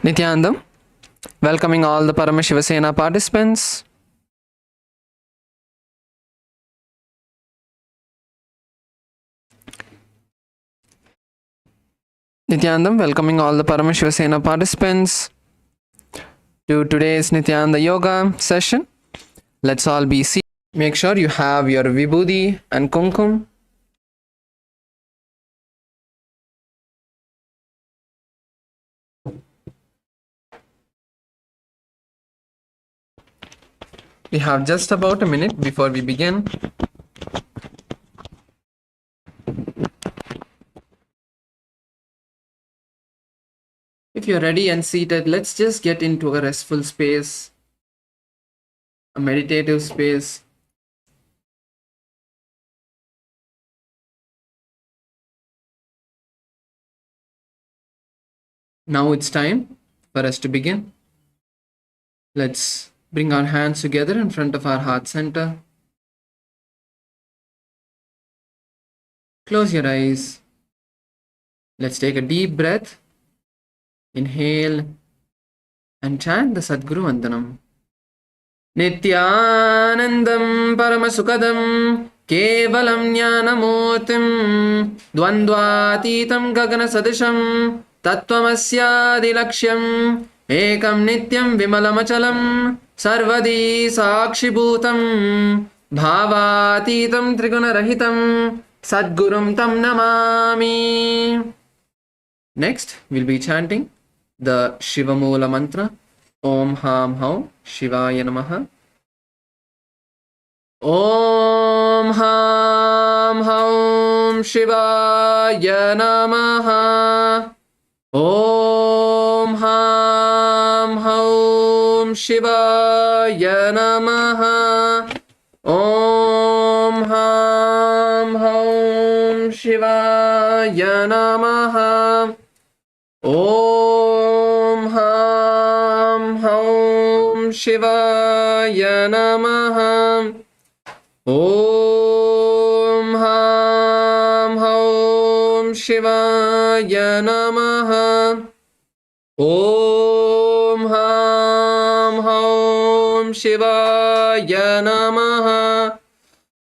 Nithyananda, welcoming all the Paramashivasena participants. Nithyananda, welcoming all the Paramashivasena participants to today's Nithyananda Yoga session. Let's all be seated. Make sure you have your Vibhuti and Kumkum. We have just about a minute before we begin. If you're ready and seated, let's just get into a restful space, a meditative space. Now it's time for us to begin. Let's bring our hands together in front of our heart center. Close your eyes. Let's take a deep breath. Inhale and chant the Sadguru Vandanam. Nithyanandam Paramasukadam Kevalam Jnanamurtim Dvandvatitam Gagana Sadisham Tattvamasyaadilaksham Ekam Nityam Vimalamachalam Sarvadi Sakshibhutam Bhavatitam Trigunarahitam Sadgurum Tam Namami. Next, we'll be chanting the Shiva Moola mantra. Om Ham Haum Shivaya Namaha. Om Ham Haum Shivaya Namaha. Om Ham Haum Shivaya Namaha. Om Ham Haum Shivaya Namaha. Om Ham Haum Shivaya Namaha. Om Ham Haum Shivaya Namaha. Om Ham Haum Shivaya Namaha.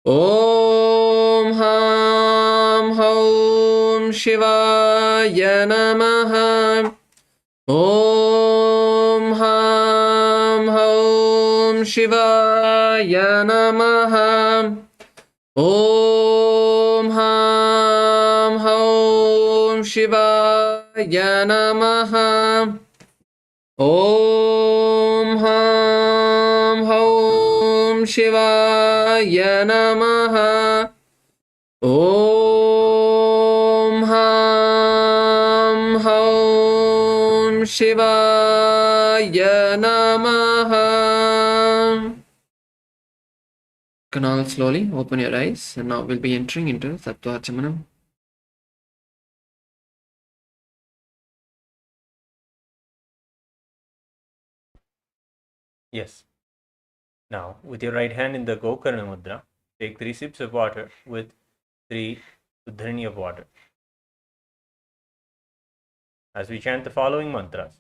Om Ham Haum Shivaya Namaha. Om Ham Haum Shivaya Namaha. Om Ham Haum Shivaya Namaha. Om Ham Haum Shivaya Namaha. Om Ham Haum Shivaya Namaha. You can all slowly open your eyes, and now we'll be entering into Sattvachamanam. Yes. Now, with your right hand in the Gokarna Mudra, take 3 sips of water with 3 Uddharani of water. As we chant the following mantras.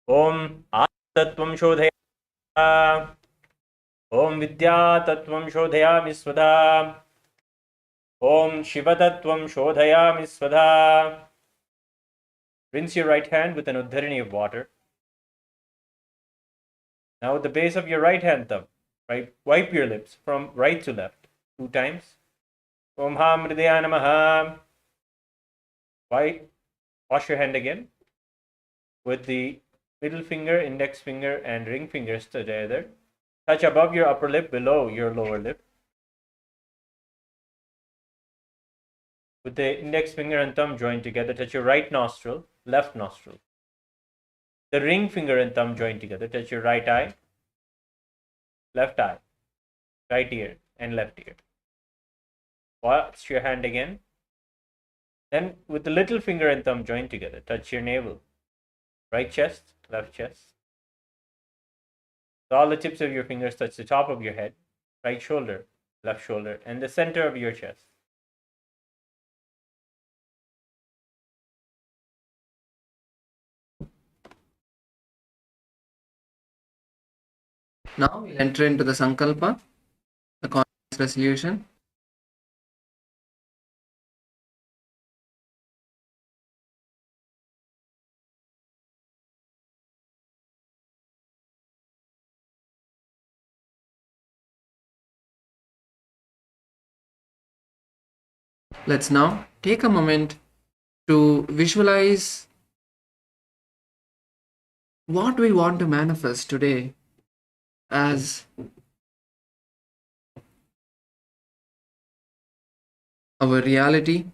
Om Atattvam Shodhaya. Om Vidya Tattvam Shodhayami Svadha. Om Shiva Tattvam Shodhayami Svadha. Rinse your right hand with an Uddharani of water. Now, at the base of your right hand thumb, right, wipe your lips from right to left 2 times. Om Ham Hridaya Namaha. Wash your hand again with the middle finger, index finger, and ring fingers together. Touch above your upper lip, below your lower lip. With the index finger and thumb joined together, touch your right nostril, left nostril. The ring finger and thumb joined together, touch your right eye, left eye, right ear, and left ear. Wash your hand again. Then, with the little finger and thumb joined together, touch your navel, right chest, left chest. So all the tips of your fingers touch the top of your head, right shoulder, left shoulder, and the center of your chest. Now we'll enter into the Sankalpa, the conscious resolution. Let's now take a moment to visualize what we want to manifest today as our reality.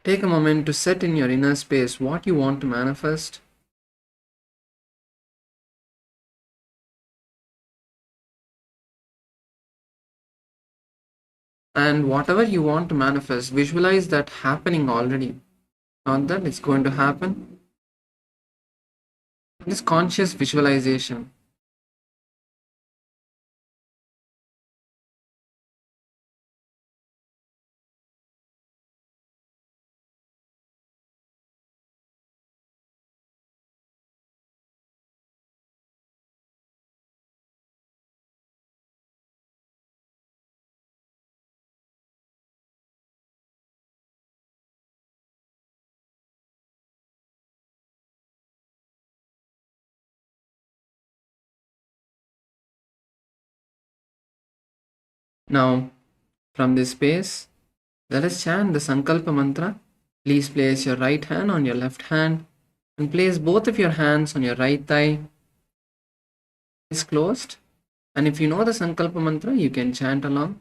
Take a moment to set in your inner space what you want to manifest. And whatever you want to manifest, visualize that happening already. Not that it's going to happen. This conscious visualization. Now, from this space, let us chant the Sankalpa mantra. Please place your right hand on your left hand and place both of your hands on your right thigh. Eyes closed. And if you know the Sankalpa mantra, you can chant along.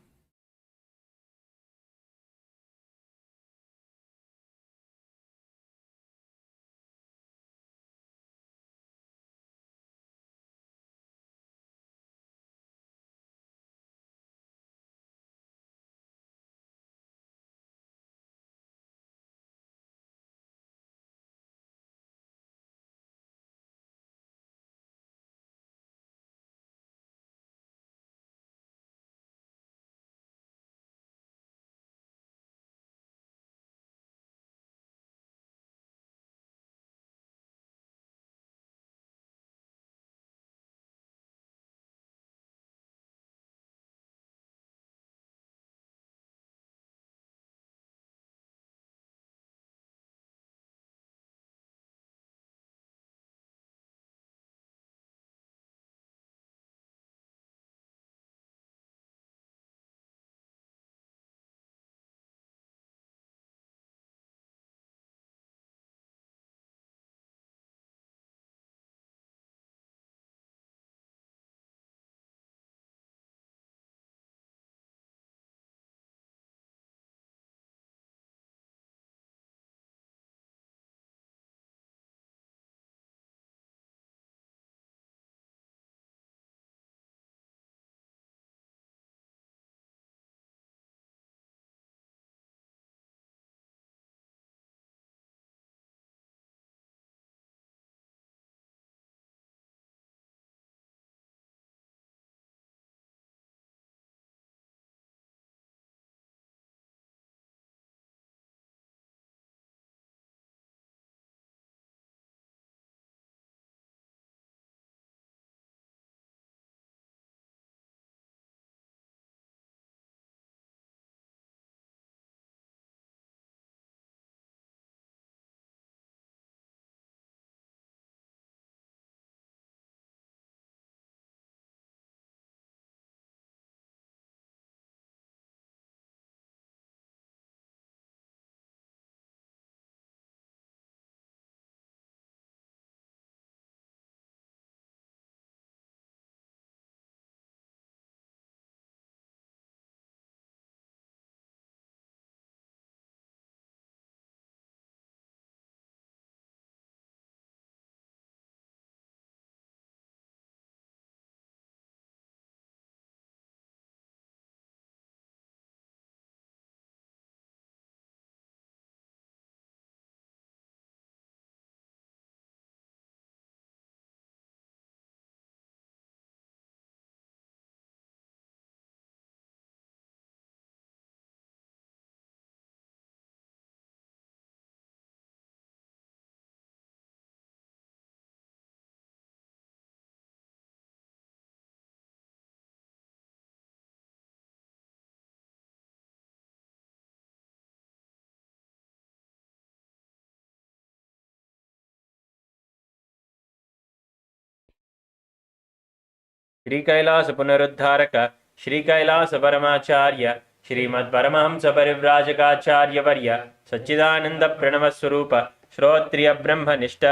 Shri Kailash पुनरुद्धारक Shri Kailash परमाचार्य Shrimad Paramhans परिव्राजकाचार्य वर्य सच्चिदानंद प्रणव स्वरूप श्रोत्रिय ब्रह्मनिष्ठ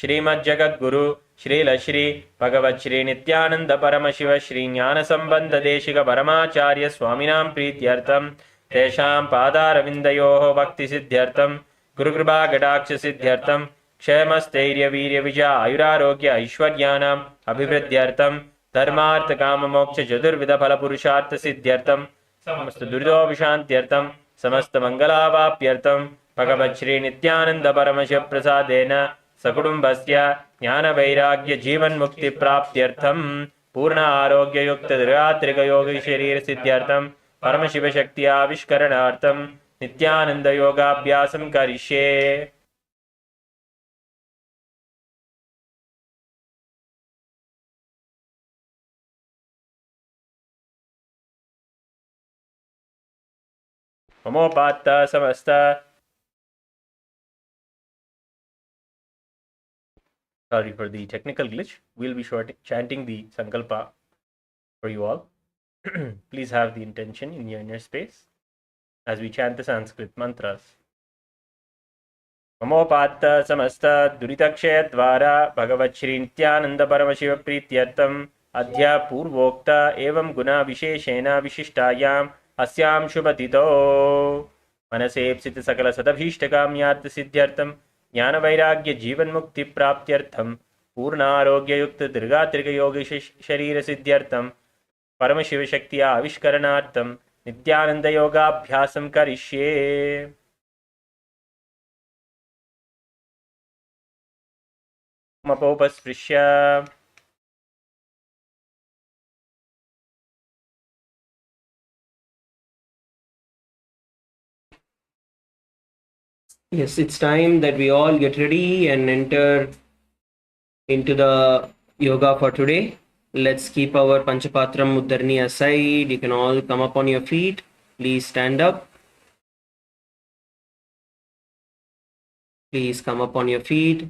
श्रीमद् जगद्गुरु श्रील श्री भगवत् श्री नित्यानंद परमशिव श्री ज्ञान संबंध देशिक परमाचार्य स्वामिनां प्रीत्यर्थं तेषां पादारविन्दयोः भक्ति सिद्ध्यर्थं गुरुकृपा कटाक्ष सिद्ध्यर्थं क्षेमस्थैर्य वीर्य विजय आयुरारोग्य ऐश्वर्याणाम् अभिवृद्ध्यर्थं धर्मार्थ काम मोक्ष चतुर्विध फल पुरुषार्थ सिद्ध्यर्थं समस्त दुरितोपशान्त्यर्थं समस्त मंगलावाप्यर्थं भगवत् श्री नित्यानंद परमशिव प्रसादेन सकुटुम्बस्य ज्ञान वैराग्य जीवन मुक्ति प्राप्त्यर्थं पूर्ण आरोग्य युक्त दृढ़ात्रिक योगी शरीर सिद्ध्यर्थं परमशिव शक्ति आविष्करणार्थं नित्यानंद योगाभ्यासं करिष्ये। ममोपात्त समस्त sorry for the technical glitch. We'll be chanting the sankalpa for you all. Please have the intention in your inner space as we chant the Sanskrit mantras. ममोपात्त समस्त दुरितक्षय द्वारा भगवत् श्री नित्यानंद परमशिव प्रीत्यर्थम अद्य पूर्वोक्त एवं गुणा विशेषेण विशिष्टायां अस्यां शुभतिथौ मनसेप्सित सकल सदभीष्टकाम्यार्थ सिद्ध्यर्थं ज्ञान वैराग्य जीवन मुक्ति प्राप्त्यर्थं पूर्ण आरोग्य युक्त दीर्घात्रिक योगी शरीर सिद्ध्यर्थं परमशिव शक्ति आविष्करणार्थं नित्यानंद योगाभ्यासं करिष्ये। मपोपस्पृश्य Yes, it's time that we all get ready and enter into the yoga for today. Let's keep our Panchapatram Uddharni aside. You can all come up on your feet. Please stand up. Please come up on your feet.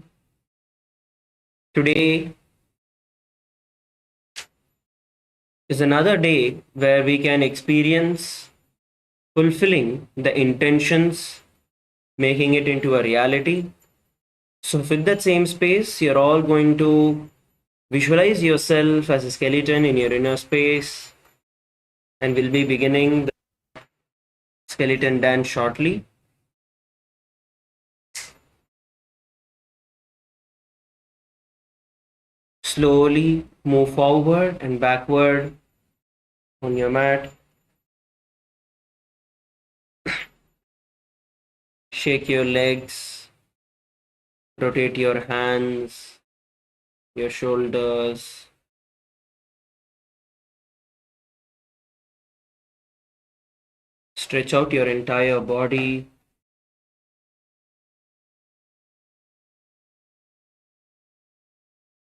Today is another day where we can experience fulfilling the intentions, making it into a reality. So with that same space, you're all going to visualize yourself as a skeleton in your inner space, and we'll be beginning the skeleton dance shortly. Slowly move forward and backward on your mat. Shake your legs, rotate your hands, your shoulders. Stretch out your entire body.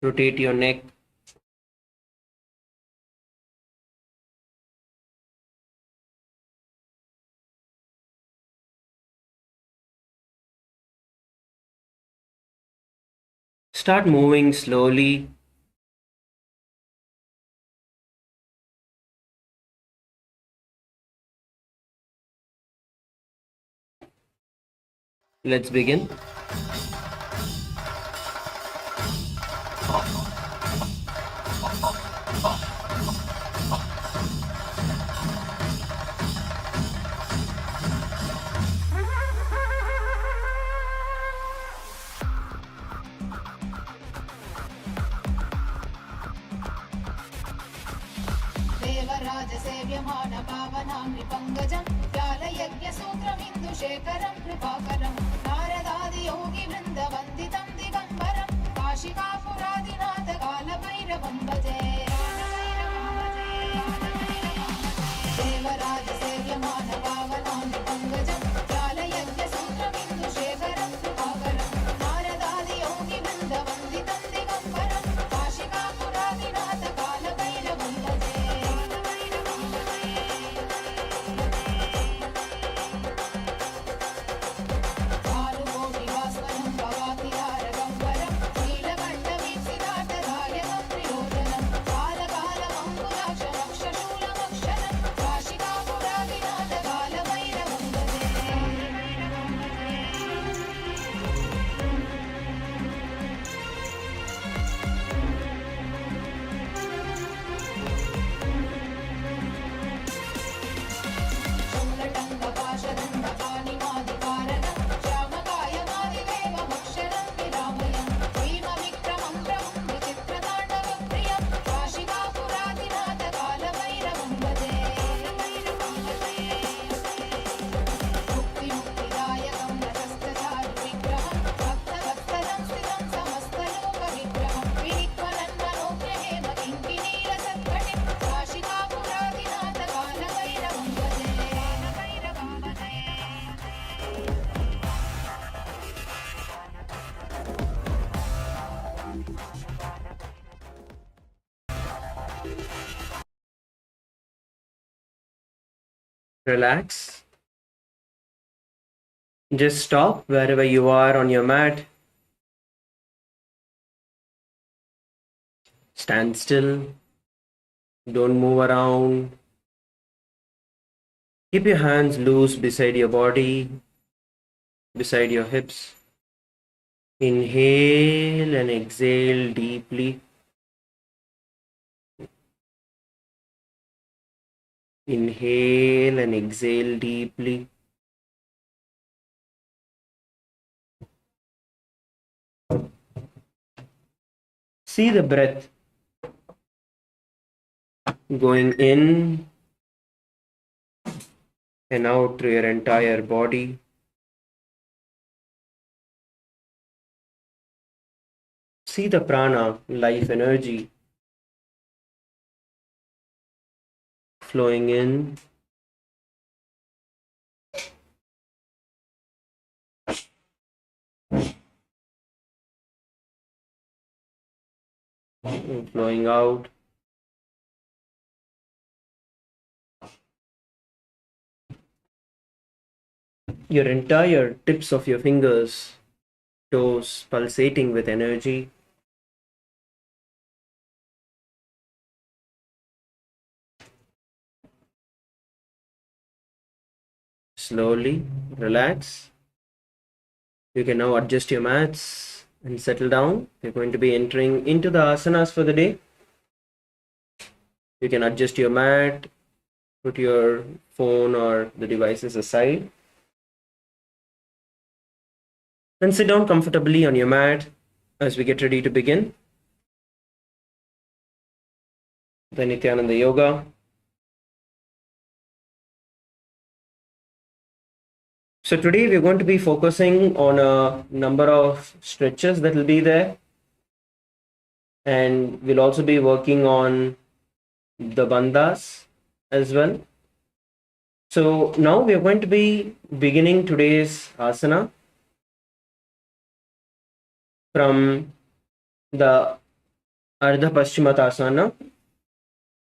Rotate your neck. Start moving slowly. Let's begin. देवराजसेव्यमान पावनां निपङ्गजं व्यालयज्ञसूत्रमिन्दुशेखरं कृपाकरं नारदादियोगिवृन्दवन्दितं दिगम्बरं काशिकापुरादिनाथ कालभैरवं भजे। देवराजसेव्यमान पावनां निपङ्गजं व्यालयज्ञसूत्रमिन्दुशेखरं कृपाकरं नारदादियोगिवृन्दवन्दितं दिगम्बरं काशिकापुरादिनाथ कालभैरवं भजे। Relax. Just stop wherever you are on your mat. Stand still. Don't move around. Keep your hands loose beside your body, beside your hips. Inhale and exhale deeply. Inhale and exhale deeply. See the breath going in and out through your entire body. See the prana, life energy, flowing in and flowing out. Your entire tips of your fingers, toes pulsating with energy. Slowly relax. You can now adjust your mats and settle down. We're going to be entering into the asanas for the day. You can adjust your mat, put your phone or the devices aside, then sit down comfortably on your mat as we get ready to begin the Nithyananda Yoga. So today we're going to be focusing on a number of stretches that will be there, and we'll also be working on the bandhas as well. So now we are going to be beginning today's asana from the Ardha Paschimottanasana.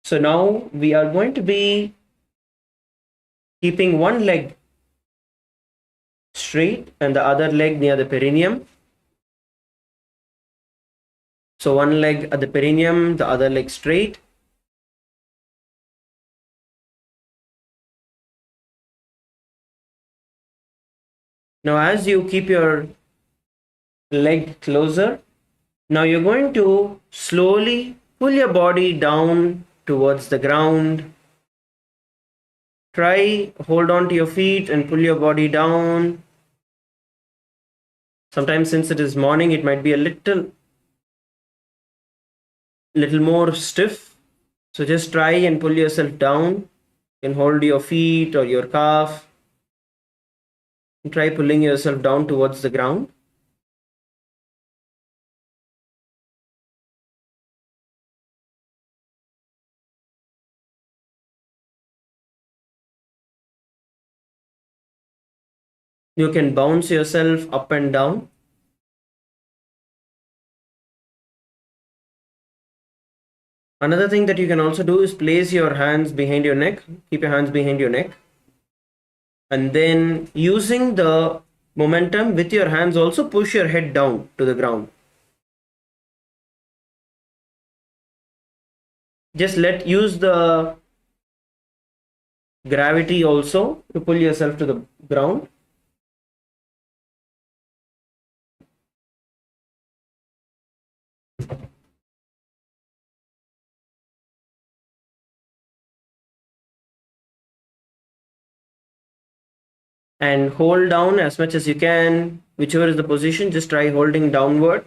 So now we are going to be keeping one leg straight and the other leg near the perineum. So one leg at the perineum, the other leg straight. Now as you keep your leg closer, now you're going to slowly pull your body down towards the ground. Try hold on to your feet and pull your body down. Sometimes since it is morning, it might be a little more stiff. So just try and pull yourself down. You can hold your feet or your calf. And try pulling yourself down towards the ground. You can bounce yourself up and down. Another thing that you can also do is place your hands behind your neck. Keep your hands behind your neck. And then using the momentum with your hands, also push your head down to the ground. Just use the gravity also to pull yourself to the ground. And hold down as much as you can, whichever is the position, just try holding downward.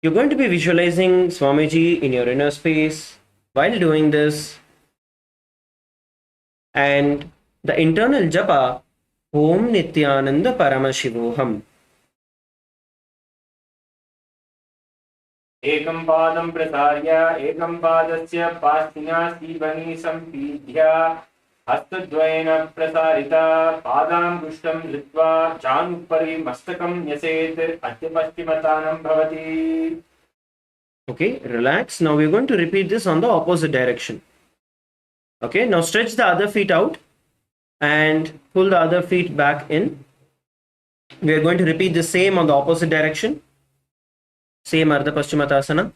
You're going to be visualizing Swamiji in your inner space while doing this. And the internal japa, Om Nithyananda Paramashivoham. एकं पादं प्रसार्य एकं पादस्य पास्तिना सीवनी सम्पीड्य हस्तद्वयेन प्रसारिता पादाङ्गुष्ठं धृत्वा चानुपरि मस्तकं न्यसेत् अद्यपश्चिमतानं भवति. Okay, relax. Now we're going to repeat this on the opposite direction. Okay, now stretch the other feet out and pull the other feet back in. We are going to repeat the same on the opposite direction. Same Ardha Paschimottanasana.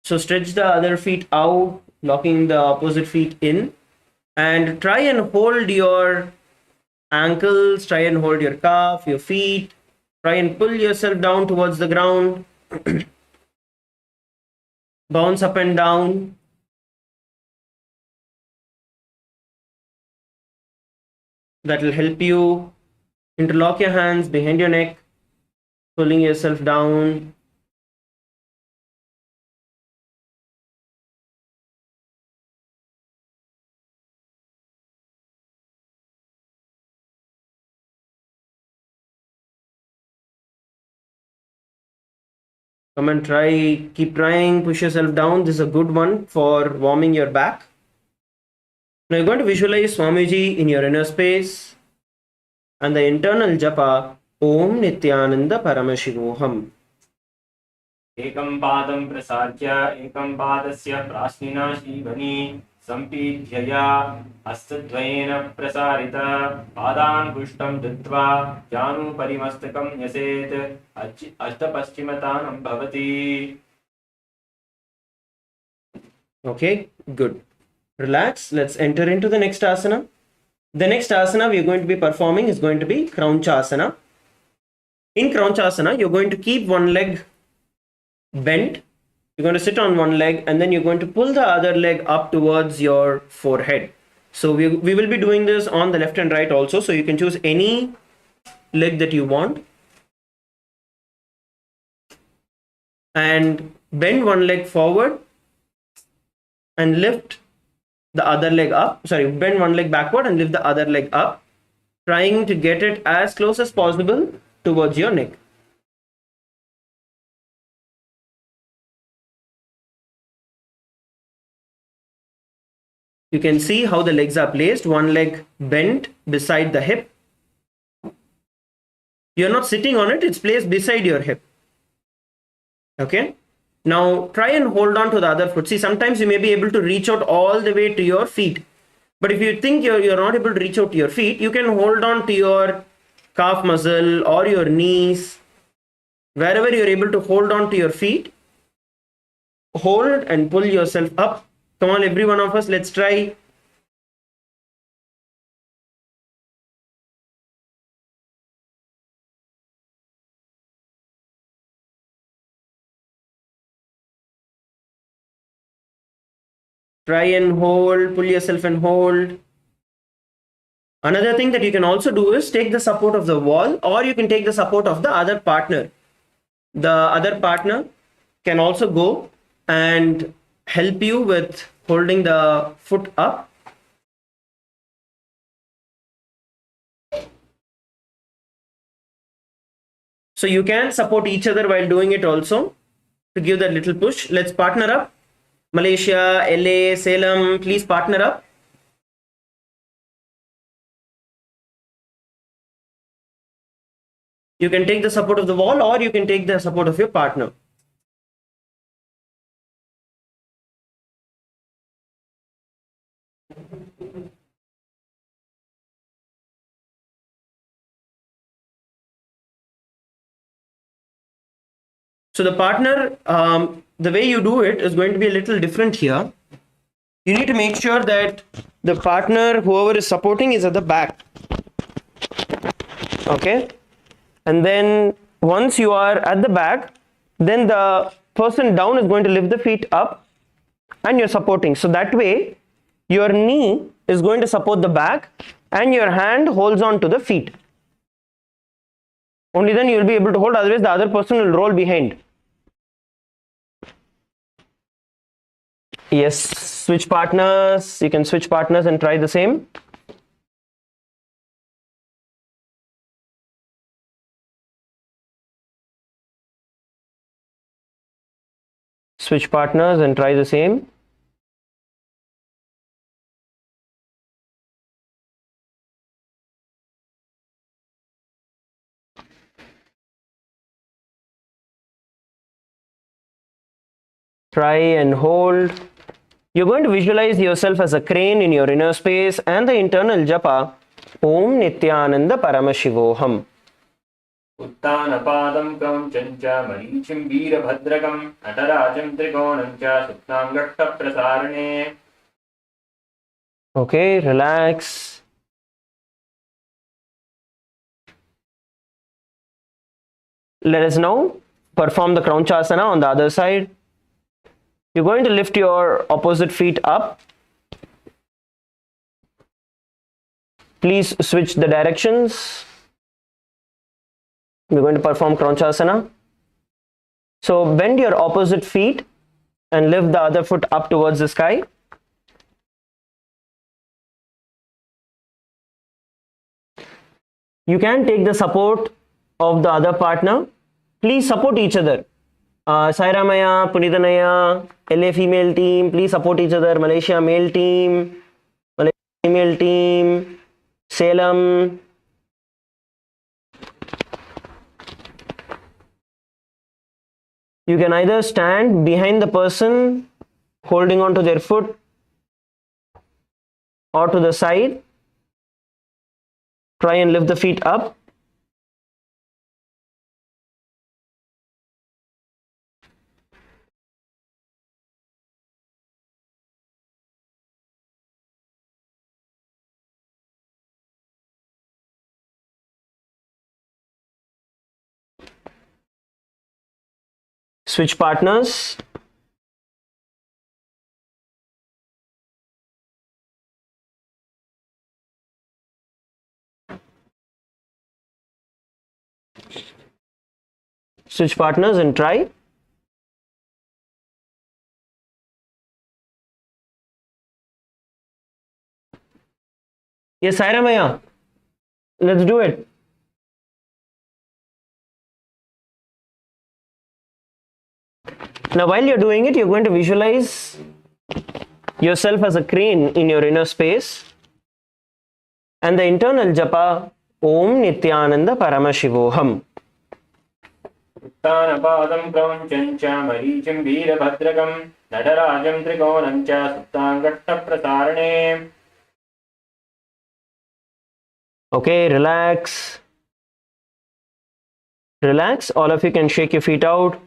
So stretch the other feet out, locking the opposite feet in, and try and hold your ankles, try and hold your calf, your feet, try and pull yourself down towards the ground. Bounce up and down. That will help you interlock your hands behind your neck, pulling yourself down. Come and try, keep trying, push yourself down. This is a good one for warming your back. Now you're going to visualize Swamiji in your inner space and the internal japa Om Nithyananda Paramashivoham. एकं पादं प्रसार्य एकं पादस्य प्राश्निना शीवनी सम्पीड्यया हस्तद्वयेन प्रसारित पादान्गुष्ठं धृत्वा जानुपरिमस्तकं न्यसेत् अष्टपश्चिमतानं भवति. Okay, good. Relax. Let's enter into the next asana. The next asana we are going to be performing is going to be Kraunchasana. In Kraunchasana, you're going to keep one leg bent. You're going to sit on one leg and then you're going to pull the other leg up towards your forehead. So we will be doing this on the left and right also. So you can choose any leg that you want. And bend one leg forward and lift the other leg up. Sorry, bend one leg backward and lift the other leg up, trying to get it as close as possible towards your neck. You can see how the legs are placed, one leg bent beside the hip. You're not sitting on it, it's placed beside your hip. Okay. Now try and hold on to the other foot. See, sometimes you may be able to reach out all the way to your feet. But if you think you're not able to reach out to your feet, you can hold on to your calf muscle or your knees. Wherever you're able to hold on to your feet, hold and pull yourself up. Come on, every one of us, let's try. Try and hold, pull yourself and hold. Another thing that you can also do is take the support of the wall, or you can take the support of the other partner. The other partner can also go and help you with holding the foot up. So you can support each other while doing it also to give that little push. Let's partner up. Malaysia, LA, Salem, please partner up. You can take the support of the wall or you can take the support of your partner. So the partner, the way you do it is going to be a little different here. You need to make sure that the partner, whoever is supporting, is at the back. Okay. And then once you are at the back, then the person down is going to lift the feet up and you're supporting. So that way your knee is going to support the back and your hand holds on to the feet. Only then you will be able to hold, otherwise the other person will roll behind. Yes, switch partners. You can switch partners and try the same. Switch partners and try the same. Try and hold. You're going to visualize yourself as a crane in your inner space and the internal japa Om Nithyananda Paramashivoham. उत्तानपादं क्रौञ्चं च मरीचिं वीरभद्रकं नटराजं त्रिकोणं च सुप्ताङ्गष्टप्रसारणे. Okay, relax. Let us now perform the Kraunchasana on the other side. You're going to lift your opposite feet up. Please switch the directions. We're going to perform Kraunchasana. So bend your opposite feet and lift the other foot up towards the sky. You can take the support of the other partner. Please support each other. Sairamaya, Punitanaya, LA female team, please support each other. Malaysia male team, Malaysia female team, Salem. You can either stand behind the person holding on to their foot or to the side. Try and lift the feet up. Switch partners. Switch partners and try. Yes, Sairamaya. Let's do it. Now, while you're doing it, you're going to visualize yourself as a crane in your inner space and the internal japa Om Nithyananda Paramashivoham. उत्तानपादं क्रौञ्चं च मरीचिं वीरभद्रकं नटराजं त्रिकोणं च सुप्ताङ्गष्टप्रसारणे. Okay, relax. Relax. All of you can shake your feet out.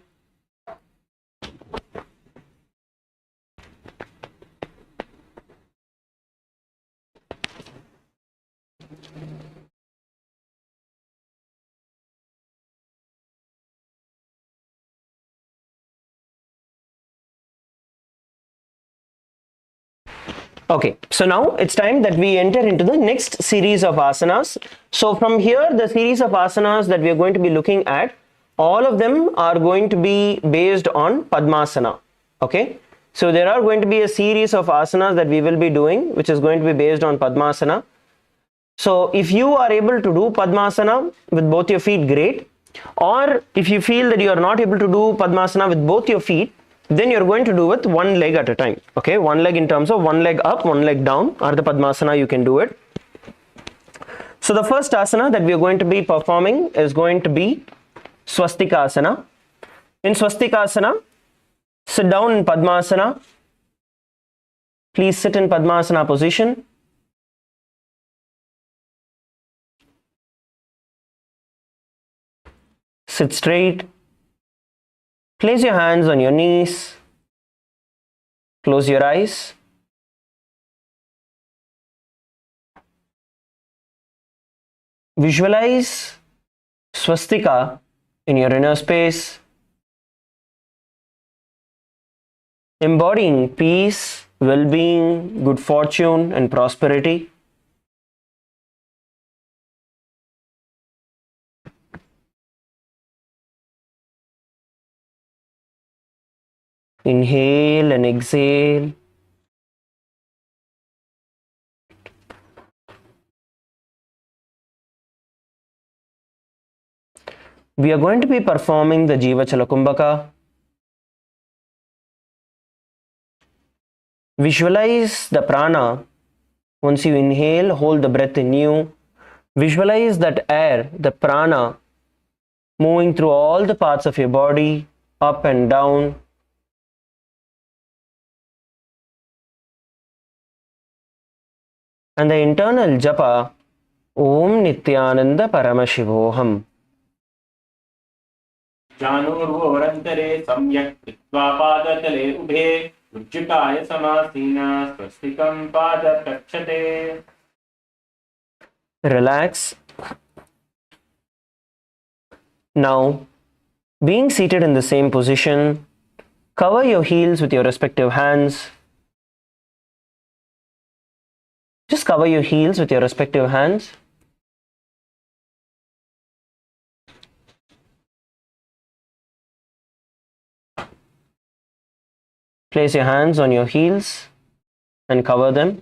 Okay, so now it's time that we enter into the next series of asanas. So from here, the series of asanas that we are going to be looking at, all of them are going to be based on Padmasana. Okay, so there are going to be a series of asanas that we will be doing, which is going to be based on Padmasana. So if you are able to do Padmasana with both your feet, great. Or if you feel that you are not able to do Padmasana with both your feet, then you're going to do with one leg at a time. Okay, one leg in terms of one leg up, one leg down, or the Padmasana you can do it. So the first asana that we are going to be performing is going to be Swastika Asana. In Swastika Asana, sit down in Padmasana. Please sit in Padmasana position. Sit straight. Place your hands on your knees. Close your eyes. Visualize swastika in your inner space, embodying peace, well-being, good fortune, and prosperity. Inhale and exhale. We are going to be performing the Jiva Chalakumbhaka. Visualize the prana. Once you inhale, hold the breath in you. Visualize that air, the prana, moving through all the parts of your body, up and down. And the internal japa Om Nithyananda Paramashivoham. जानुर्वोरन्तरे सम्यक् कृत्वा पादतले उभे उज्जुकाय समासीना स्वस्तिकं पादप्रक्षते. Relax. Now, being seated in the same position, cover your heels with your respective hands. Just cover your heels with your respective hands. Place your hands on your heels and cover them.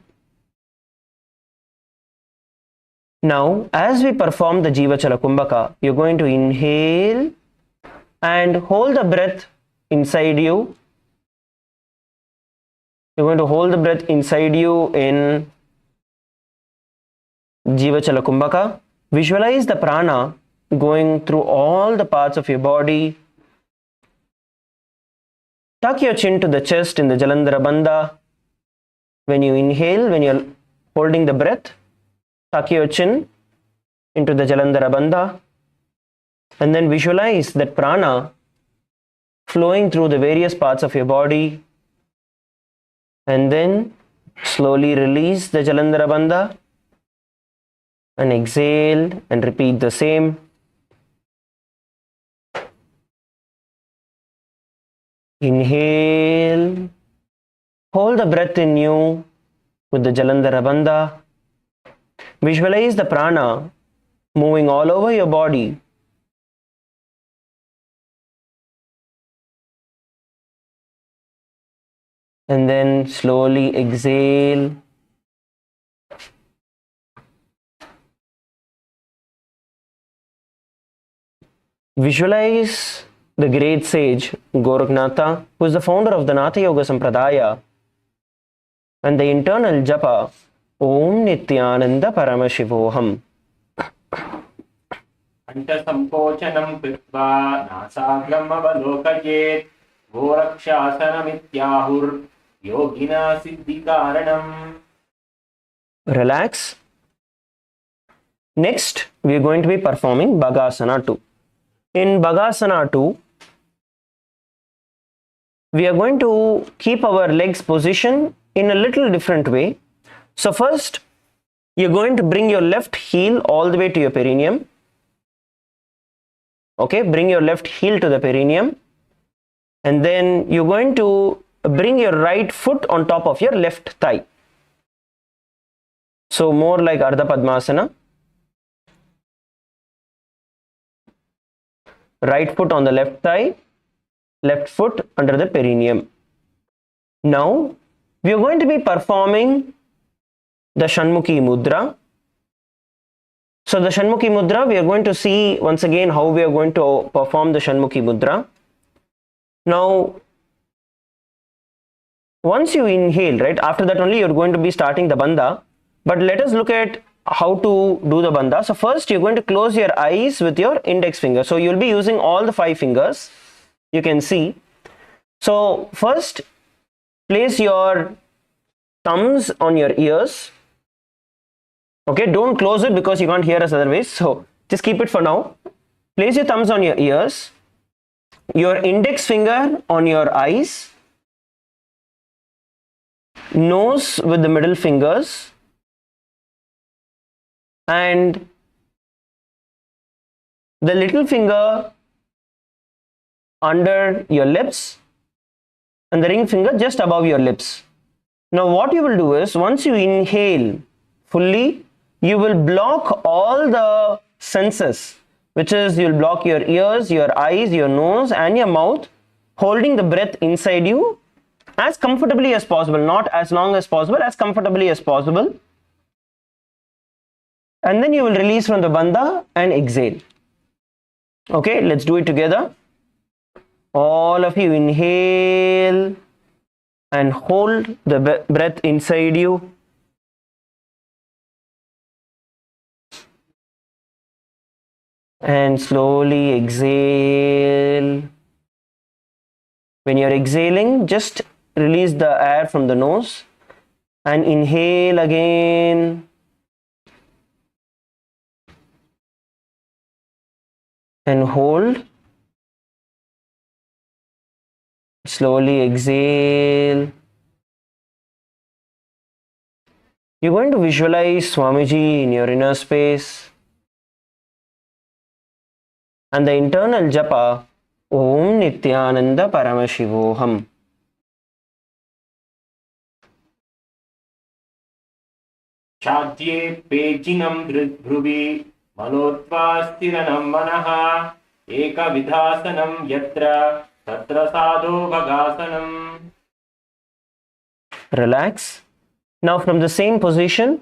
Now, as we perform the Jivachala Kumbhaka, you're going to inhale and hold the breath inside you. You're going to hold the breath inside you in Jivachala Kumbhaka. Visualize the prana going through all the parts of your body. Tuck your chin to the chest in the Jalandhara Bandha. When you inhale, when you're holding the breath, tuck your chin into the Jalandhara Bandha. And then visualize that prana flowing through the various parts of your body. And then slowly release the Jalandhara Bandha. And exhale and repeat the same. Inhale. Hold the breath in you with the Jalandhara Bandha. Visualize the prana moving all over your body. And then slowly exhale. Visualize the great sage Goraknatha, who is the founder of the Natha Yoga Sampradaya, and the internal japa Om Nithyananda Paramashivoham. Antasampocanam krutva nasagram avalokajet gorakshasanamithyahur yogina siddhikaranam. Relax. Next, we are going to be performing Bhagasana 2. In Bhagasana 2, we are going to keep our legs position in a little different way. So first, you're going to bring your left heel all the way to your perineum. Okay, bring your left heel to the perineum. And then you're going to bring your right foot on top of your left thigh. So more like Ardha Padmasana. Right foot on the left thigh, left foot under the perineum. Now, we are going to be performing the Shanmukhi Mudra. So the Shanmukhi Mudra, we are going to see once again how we are going to perform the Shanmukhi Mudra. Now, once you inhale, right, after that only you're going to be starting the bandha. But let us look at how to do the bandha. So first you're going to close your eyes with your index finger. So you'll be using all the 5 fingers. You can see. So first place your thumbs on your ears. Okay, don't close it because you can't hear us otherwise. So just keep it for now. Place your thumbs on your ears. Your index finger on your eyes. Nose with the middle fingers. And the little finger under your lips and the ring finger just above your lips. Now what you will do is, once you inhale fully, you will block all the senses, which is you'll block your ears, your eyes, your nose and your mouth, holding the breath inside you as comfortably as possible, not as long as possible, as comfortably as possible. And then you will release from the bandha and exhale. Okay, let's do it together. All of you inhale and hold the breath inside you. And slowly exhale. When you're exhaling, just release the air from the nose and inhale again. and hold. Slowly exhale. You're going to visualize Swamiji in your inner space and the internal japa Om Nithyananda Paramashivoham. Chadye pejinam dhruvi manotvastiranam manaha eka vidhasanam yatra tatra sadho bhagasanam. Relax. Now from the same position,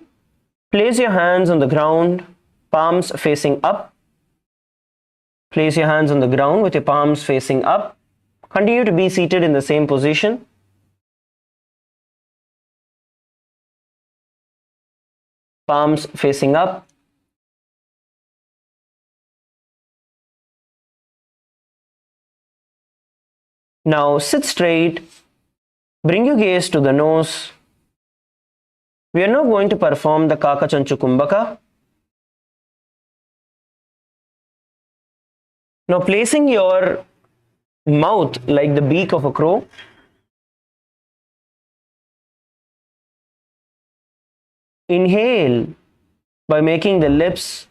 place your hands on the ground, palms facing up. Place your hands on the ground with your palms facing up. Continue to be seated in the same position. Palms facing up. Now sit straight. Bring your gaze to the nose. We are now going to perform the Kaka Chanchu Kumbhaka. Now placing your mouth like the beak of a crow. Inhale by making the lips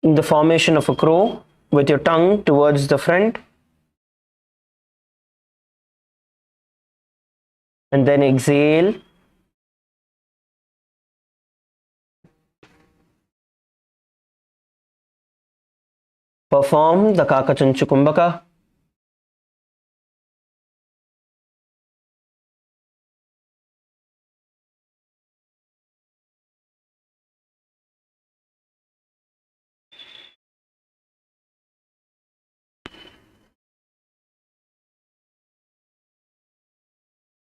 in the formation of a crow with your tongue towards the front. And then exhale. Perform the Kaka Chanchu Kumbhaka.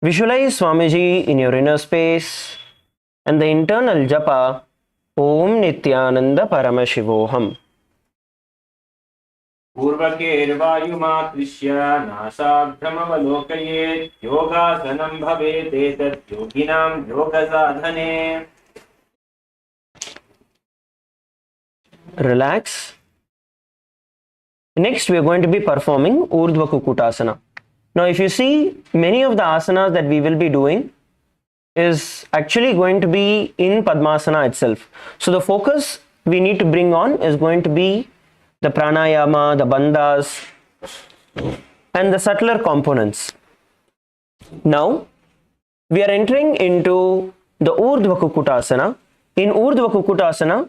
Visualize Swamiji in your inner space and the internal japa Om Nithyananda Paramashivoham. पूर्वकेर्वायुमाकृष्य नासाभ्रमवलोकयेत् योगासनं भवेत् एतत् योगिनां योगसाधने. Relax. Next, we are going to be performing Urdhva Kukutasana. Now, if you see, many of the asanas that we will be doing is actually going to be in Padmasana itself. So, the focus we need to bring on is going to be the pranayama, the bandhas, and the subtler components. Now, we are entering into the Urdhva Kukutasana. In Urdhva Kukutasana,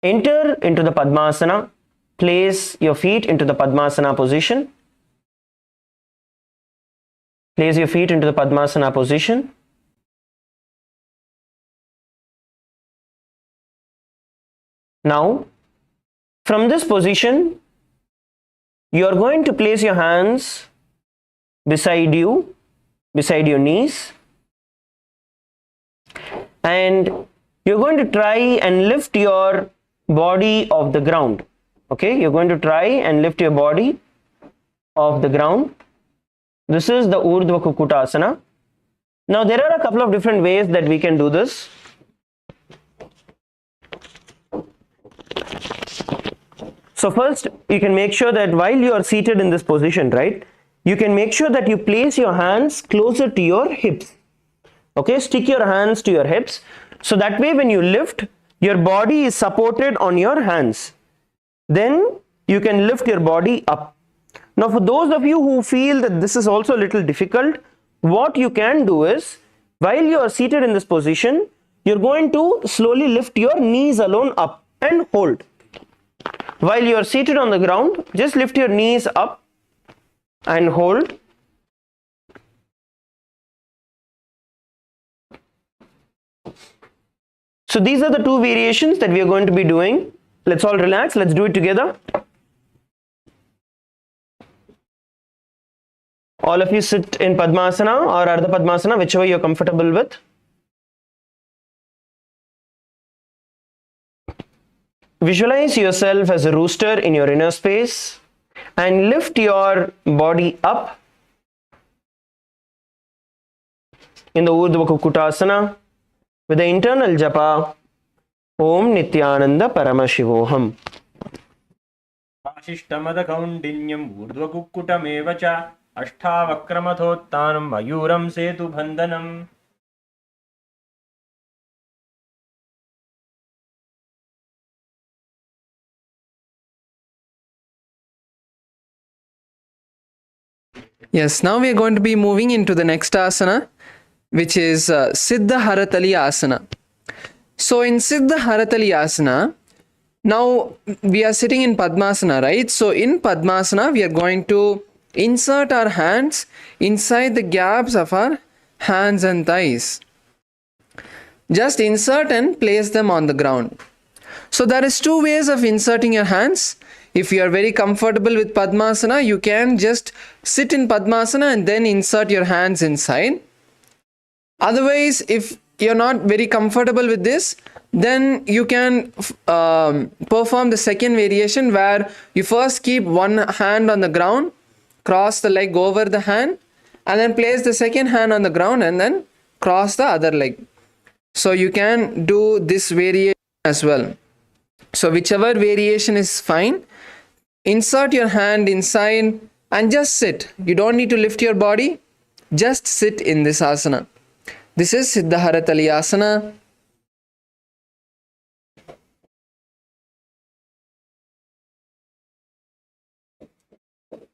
enter into the Padmasana, place your feet into the Padmasana position. Place your feet into the Padmasana position. Now, from this position, you are going to place your hands beside you, beside your knees, and you're going to try and lift your body off the ground. Okay, you're going to try and lift your body off the ground. This is the Urdhva Kukutasana. Now, there are a couple of different ways that we can do this. So first, you can make sure that while you are seated in this position, right, you can make sure that you place your hands closer to your hips. Okay, stick your hands to your hips. So that way when you lift, your body is supported on your hands. Then you can lift your body up. Now, for those of you who feel that this is also a little difficult, what you can do is, while you are seated in this position, you're going to slowly lift your knees alone up and hold. While you are seated on the ground, just lift your knees up and hold. So these are the two variations that we are going to be doing. Let's all relax. Let's do it together. All of you sit in Padmasana or Ardha Padmasana, whichever you're comfortable with. Visualize yourself as a rooster in your inner space and lift your body up in the Urdhva Kukutasana with the internal japa Om Nithyananda Paramashivoham. वासिष्ठमदकौण्डिन्यम् ऊर्ध्वकुक्कुटमेव च अष्टावक्रमथोत्थानं मयूरं सेतुबन्धनम्. Yes, now we are going to be moving into the next asana, which is Siddha Haratali Asana. So in Siddha Haratali Asana, now we are sitting in Padmasana, right? So in Padmasana, we are going to insert our hands inside the gaps of our hands and thighs. Just insert and place them on the ground. So there is two ways of inserting your hands. If you are very comfortable with Padmasana, you can just sit in Padmasana and then insert your hands inside. Otherwise, if you're not very comfortable with this, then you can perform the second variation where you first keep one hand on the ground, cross the leg over the hand, and then place the second hand on the ground and then cross the other leg. So you can do this variation as well. So whichever variation is fine. Insert your hand inside and just sit. You don't need to lift your body. Just sit in this asana. This is Siddha Haratali Asana.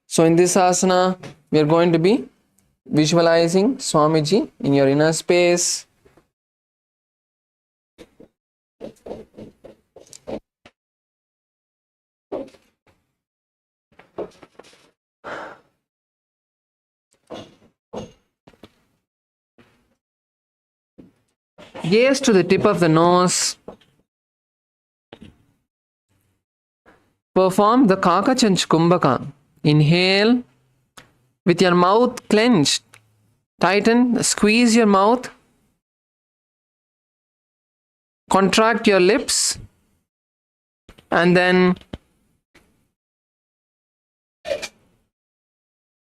So in this asana, we are going to be visualizing Swamiji in your inner space. Gaze to the tip of the nose. Perform the Kakachanch Kumbhaka. Inhale with your mouth clenched. Tighten, squeeze your mouth. Contract your lips. And then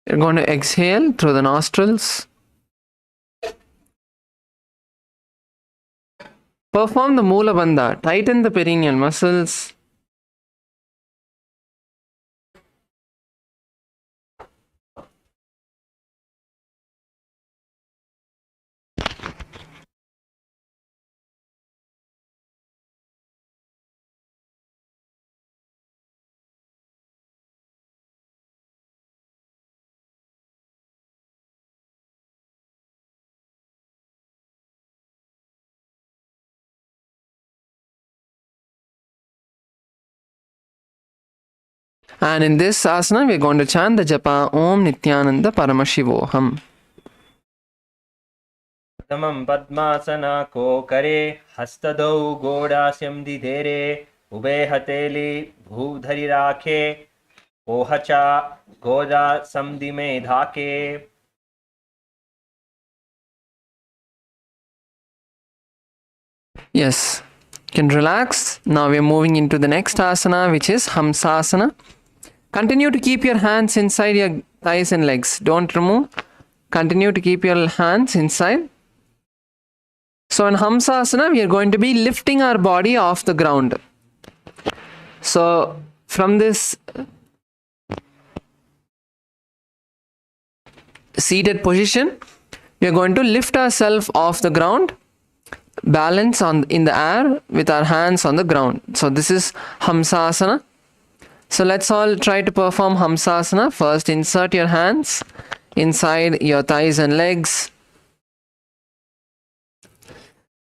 you're going to exhale through the nostrils. Perform the Mula Bandha. Tighten the perineal muscles. And in this asana, we are going to chant the japa Om Nithyananda Paramashivoham. प्रथमं पद्मासना कोकरे हस्तदौ गोडास्यं दिधेरे उभे हथेली भूधरि राखे ओहचा गोदा समदिमे धाके. Yes, you can relax. Now we are moving into the next asana, which is Hamsasana. Continue to keep your hands inside your thighs and legs. Don't remove. Continue to keep your hands inside. So in Hamsasana, we are going to be lifting our body off the ground. So from this seated position, we are going to lift ourselves off the ground, balance in the air with our hands on the ground. So this is Hamsasana. So let's all try to perform Hamsasana. First, insert your hands inside your thighs and legs.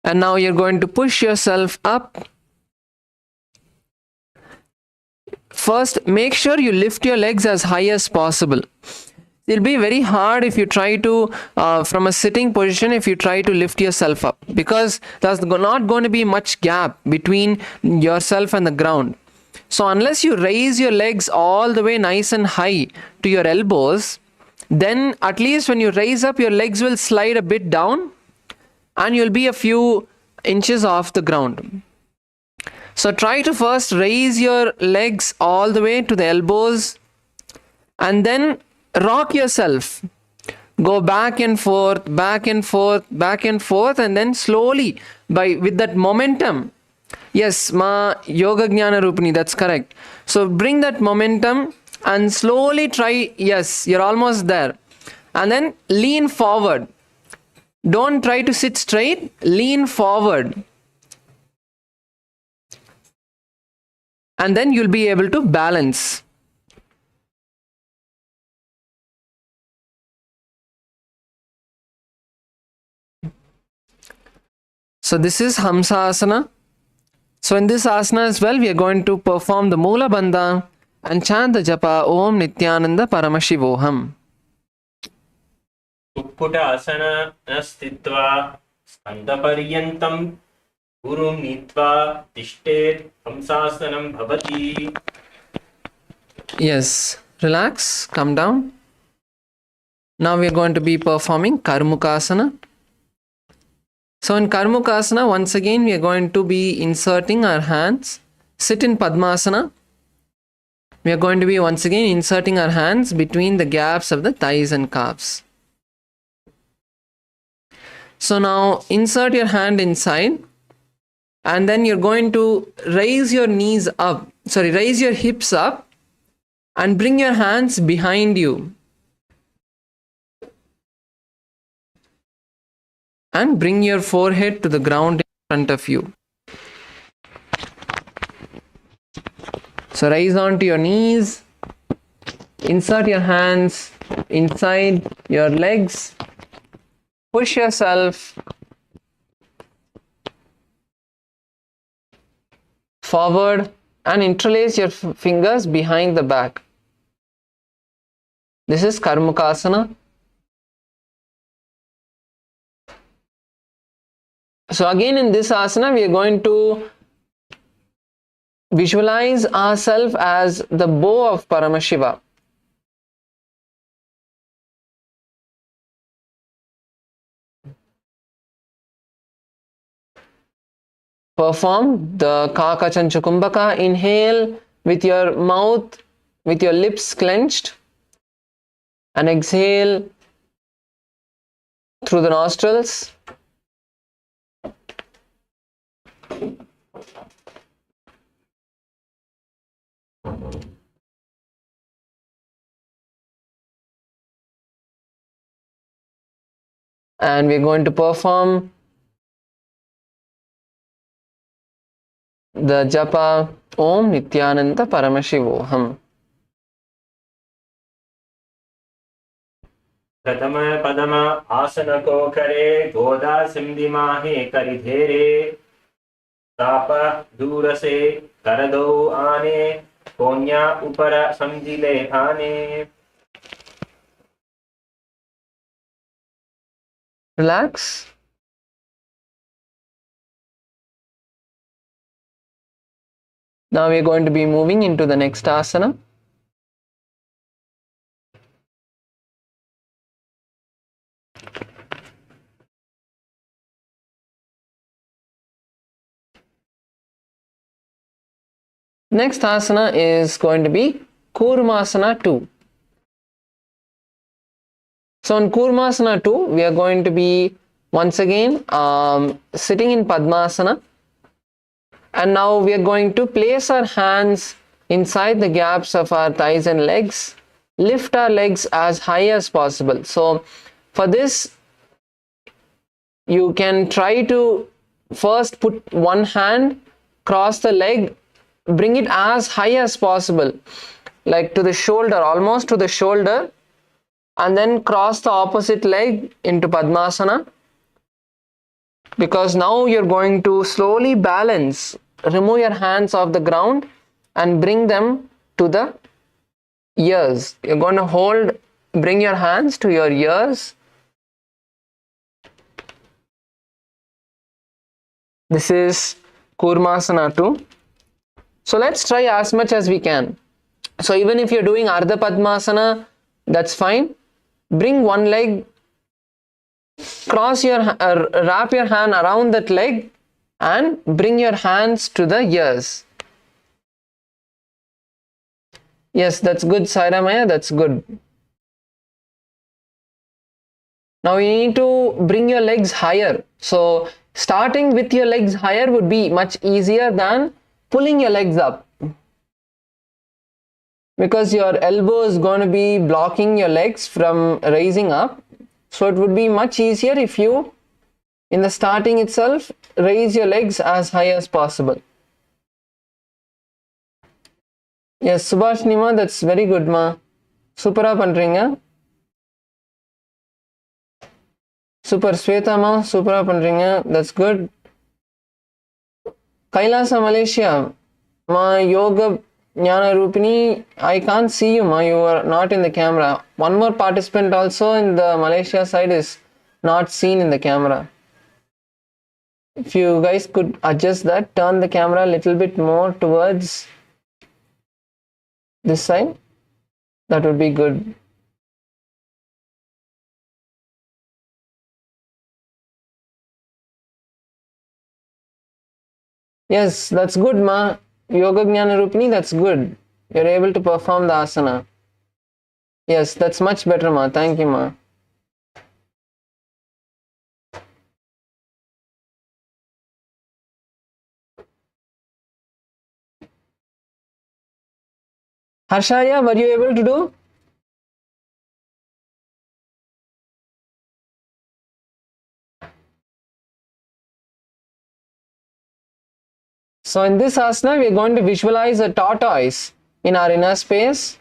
And now you're going to push yourself up. First, make sure you lift your legs as high as possible. It'll be very hard if you try to, from a sitting position, if you try to lift yourself up, because there's not going to be much gap between yourself and the ground. So unless you raise your legs all the way nice and high to your elbows, then at least when you raise up, your legs will slide a bit down and you'll be a few inches off the ground. So try to first raise your legs all the way to the elbows and then rock yourself. Go back and forth, back and forth, back and forth, and then slowly, with that momentum, Yes, ma yoga jnana rupini, that's correct. So bring that momentum and slowly try. Yes, you're almost there. And then lean forward. Don't try to sit straight, lean forward. And then you'll be able to balance. So this is Hamsasana. So in this asana as well, we are going to perform the Mula Bandha and chant the japa Om Nithyananda Paramashivoham. Kukkutasana स्थित्वा स्कन्धपर्यन्तं गुरुं नीत्वा तिष्ठेत् हंसासनं भवति. Yes, relax, come down. Now we are going to be performing Karmukasana. So in Karmukasana, once again, we are going to be inserting our hands. Sit in Padmasana. We are going to be once again inserting our hands between the gaps of the thighs and calves. So now insert your hand inside, and then you're going to raise your knees up, raise your hips up and bring your hands behind you. And bring your forehead to the ground in front of you. So rise onto your knees, insert your hands inside your legs, push yourself forward and interlace your fingers behind the back. This is Karmukasana. So again in this asana, we are going to visualize ourselves as the bow of Paramashiva. Perform the Kakachanchukumbhaka. Inhale with your mouth, with your lips clenched, and exhale through the nostrils. And we're going to perform the japa Om Nithyananda Paramashivoham. प्रथम पदम आसन को करे गोदा सिंधिमाहे करिधेरे ताप दूर से कर दो आने कोन्या ऊपर समझिले आने. Relax. Now we are going to be moving into the next asana. Next asana is going to be Kurmasana 2. So in Kurmasana 2, we are going to be once again sitting in Padmasana. And now we are going to place our hands inside the gaps of our thighs and legs. Lift our legs as high as possible. So for this, you can try to first put one hand, cross the leg, bring it as high as possible, like to the shoulder, almost to the shoulder, and then cross the opposite leg into Padmasana. Because now you're going to slowly balance. Remove your hands off the ground and bring them to the ears. You're going to bring your hands to your ears. This is Kurmasana 2. So let's try as much as we can. So even if you're doing Ardha Padmasana, that's fine. Bring one leg, wrap your hand around that leg and bring your hands to the ears. Yes, that's good, Sairamaya, that's good. Now you need to bring your legs higher. So starting with your legs higher would be much easier than pulling your legs up, because your elbow is going to be blocking your legs from raising up. So it would be much easier if you, in the starting itself, raise your legs as high as possible. Yes, Subhashni ma, that's very good ma. Supera pandringa. Super Sweta ma, supera pandringa. That's good. Kailasa Malaysia. Ma yoga Jnana Rupini, I can't see you ma, you are not in the camera. One more participant also in the Malaysia side is not seen in the camera. If you guys could adjust that, turn the camera a little bit more towards this side, that would be good. Yes, that's good ma. Yoga Jnana Rupini, that's good. You're able to perform the asana. Yes, that's much better ma. Thank you ma. Harshaya, were you able to do? So in this asana, we are going to visualize a tortoise in our inner space.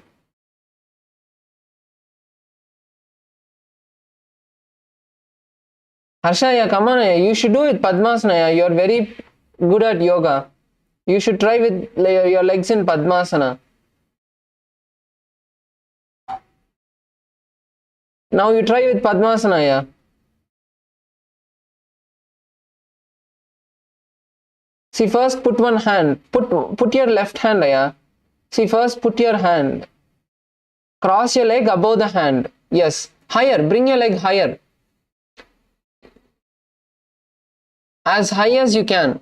Harshaya, come on, you should do it Padmasana. You're very good at yoga. You should try with your legs in Padmasana. Now you try with Padmasana, yeah. See, first put one hand. Put your left hand, yeah. See, first put your hand. Cross your leg above the hand. Yes. Higher. Bring your leg higher. As high as you can.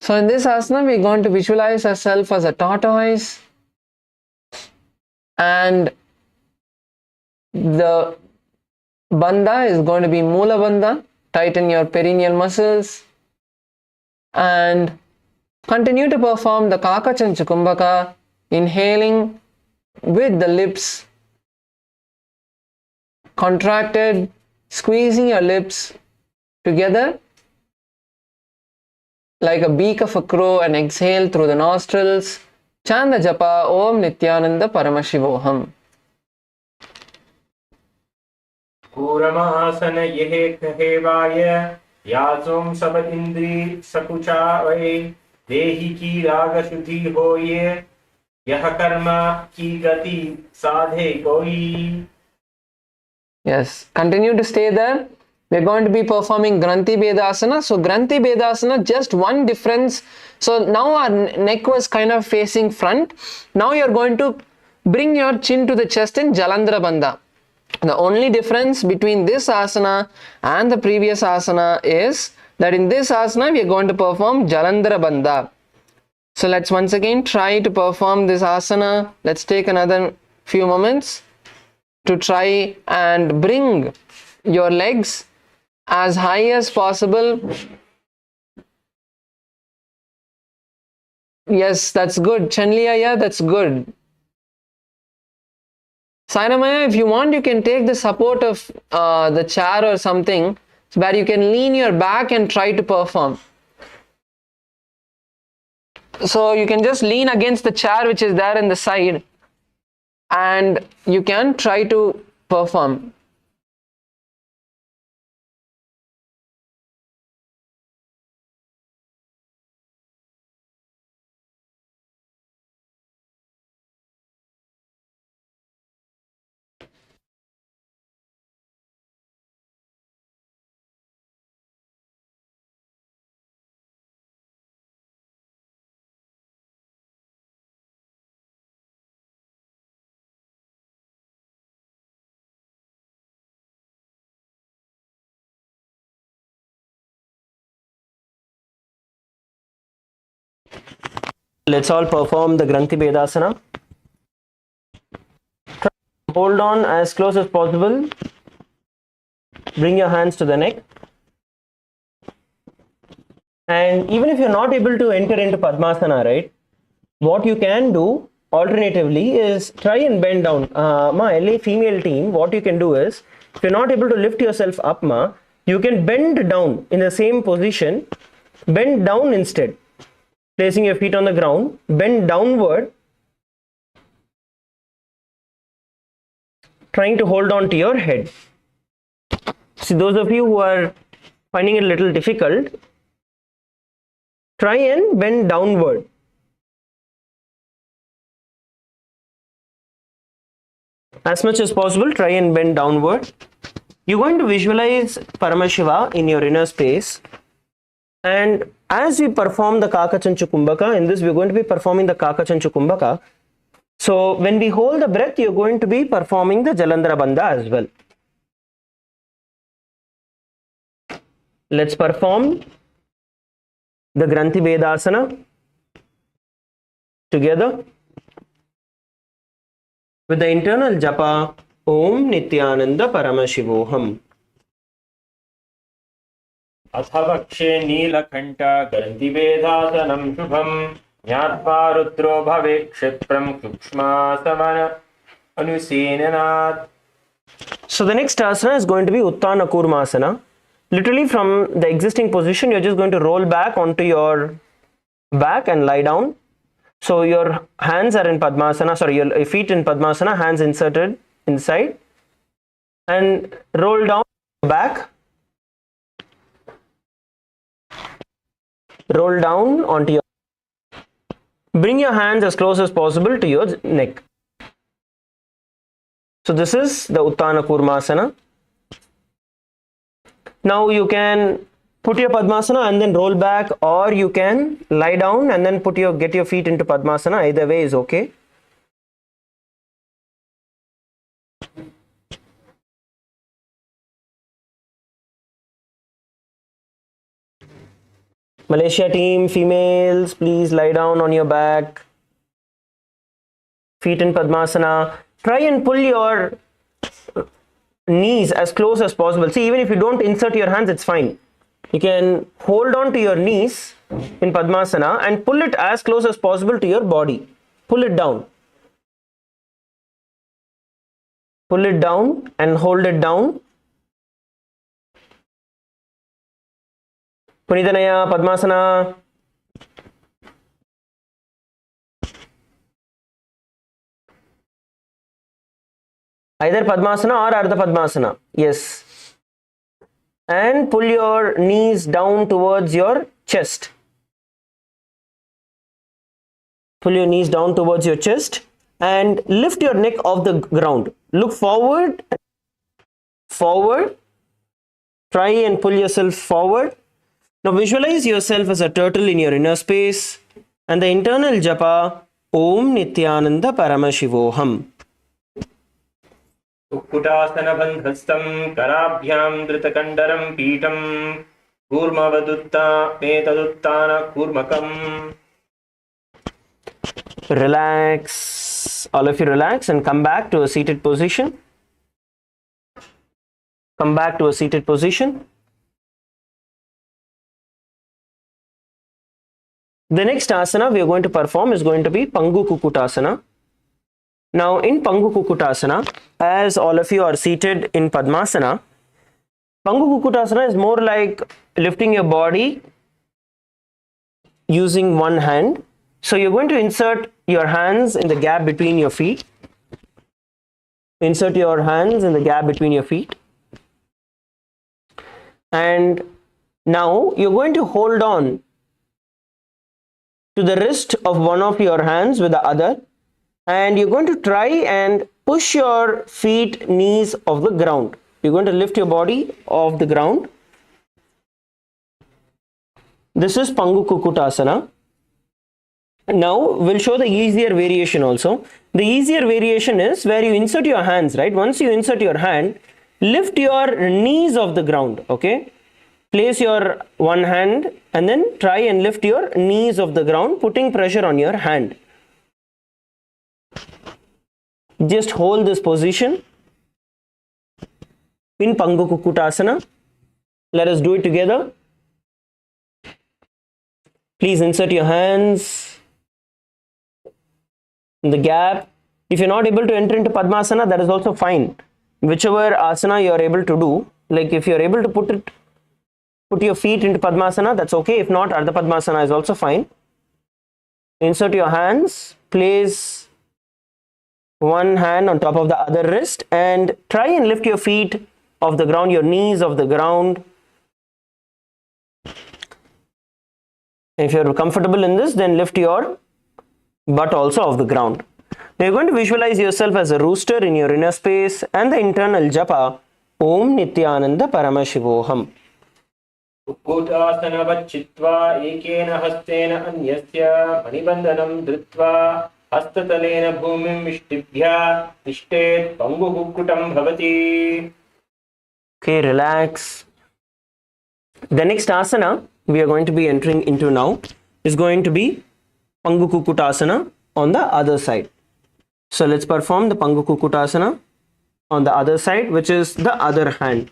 So in this asana, we're going to visualize ourselves as a tortoise. And the bandha is going to be Mula Bandha. Tighten your perineal muscles. And continue to perform the Kakachancha Kumbhaka, inhaling with the lips contracted, squeezing your lips together like a beak of a crow, and exhale through the nostrils. Chanda Japa Om Nithyananda Paramashivoham. कूरमासन यहे कहेवाय याचों सब इंद्री सकुचा वै देहि की राग शुद्धि होये यह कर्म की गति साधे कोई. Yes, continue to stay there. We're going to be performing Granthi Bedasana. So Granthi Bedasana, just one difference. So now our neck was kind of facing front. Now you're going to bring your chin to the chest in Jalandhara Bandha. The only difference between this asana and the previous asana is that in this asana we are going to perform Jalandhara Bandha. So let's once again try to perform this asana. Let's take another few moments to try and bring your legs as high as possible. Yes, that's good. Chanliya, yeah, that's good. Sainamaya, if you want, you can take the support of the chair or something where you can lean your back and try to perform. So you can just lean against the chair which is there in the side and you can try to perform. Let's all perform the Granthi Bedasana. Hold on as close as possible. Bring your hands to the neck. And even if you're not able to enter into Padmasana, right, what you can do alternatively is try and bend down. My LA female team, what you can do is, if you're not able to lift yourself up, you can bend down in the same position. Bend down instead. Placing your feet on the ground, bend downward. Trying to hold on to your head. See, those of you who are finding it a little difficult, try and bend downward. As much as possible, try and bend downward. You're going to visualize Paramashiva in your inner space. And as we perform the Kakachanchu Kumbhaka, in this we're going to be performing the Kakachanchu Kumbhaka. So when we hold the breath, you're going to be performing the Jalandhara Bandha as well. Let's perform the Granthi Bedasana together with the internal japa Om Nithyananda Paramashivoham. अथवक्षे Neelkanth ग्रन्थिभेदासनं शुभं ज्ञात्वा रुद्रो भवे क्षिप्रं सूक्ष्मासमन अनुसेननात्. So the next asana is going to be Uttana Kurmasana. Literally from the existing position, you're just going to roll back onto your back and lie down. So your hands are in Padmasana, sorry, your feet in Padmasana, hands inserted inside, and roll down back. Roll down onto your, bring your hands as close as possible to your neck. So this is the Uttana Kurmasana. Now you can put your Padmasana and then roll back, or you can lie down and then get your feet into Padmasana. Either way is okay. Malaysia team, females, please lie down on your back. Feet in Padmasana. Try and pull your knees as close as possible. See, even if you don't insert your hands, it's fine. You can hold on to your knees in Padmasana and pull it as close as possible to your body. Pull it down. Pull it down and hold it down. Punitanaya Padmasana. Either Padmasana or Ardha Padmasana. Yes. And pull your knees down towards your chest. Pull your knees down towards your chest and lift your neck off the ground. Look forward. Forward. Try and pull yourself forward. Now visualize yourself as a turtle in your inner space and the internal japa Om Nithyananda Paramashivoham. Ukkutasana-bandhastam karabhyam dhritakandharam peetam kurmavadutta metaduttana kurmakam. Relax. All of you relax and come back to a seated position. Come back to a seated position. The next asana we are going to perform is going to be Pangu Kukutasana. Now in Pangu Kukutasana, as all of you are seated in Padmasana, Pangu Kukutasana is more like lifting your body using one hand. So you're going to insert your hands in the gap between your feet. Insert your hands in the gap between your feet. And now you're going to hold on to the wrist of one of your hands with the other, and you're going to try and push your feet, knees off the ground. You're going to lift your body off the ground. This is Pangu Kukutasana. Now we'll show the easier variation also. The easier variation is where you insert your hands, right? Once you insert your hand, lift your knees off the ground, okay? Place your one hand and then try and lift your knees off the ground, putting pressure on your hand. Just hold this position in Pangu Kukutasana. Let us do it together. Please insert your hands in the gap. If you're not able to enter into Padmasana, that is also fine. Whichever asana you are able to do, like if you're able to put your feet into Padmasana, that's okay. If not, Ardha Padmasana is also fine. Insert your hands, place one hand on top of the other wrist and try and lift your feet off the ground, your knees off the ground. If you're comfortable in this, then lift your butt also off the ground. Now you're going to visualize yourself as a rooster in your inner space and the internal japa Om Nithyananda Paramashivoham. कुक्कुटासनवच्चित्वा एकेन हस्तेन अन्यस्य मणिबन्धनं धृत्वा हस्ततलेन भूमिं विष्टिभ्य तिष्ठेत् पङ्गुकुक्कुटं भवति. Okay, relax. The next asana we are going to be entering into now is going to be Pangu Kukutasana on the other side. So let's perform the Pangu Kukutasana on the other side, which is the other hand.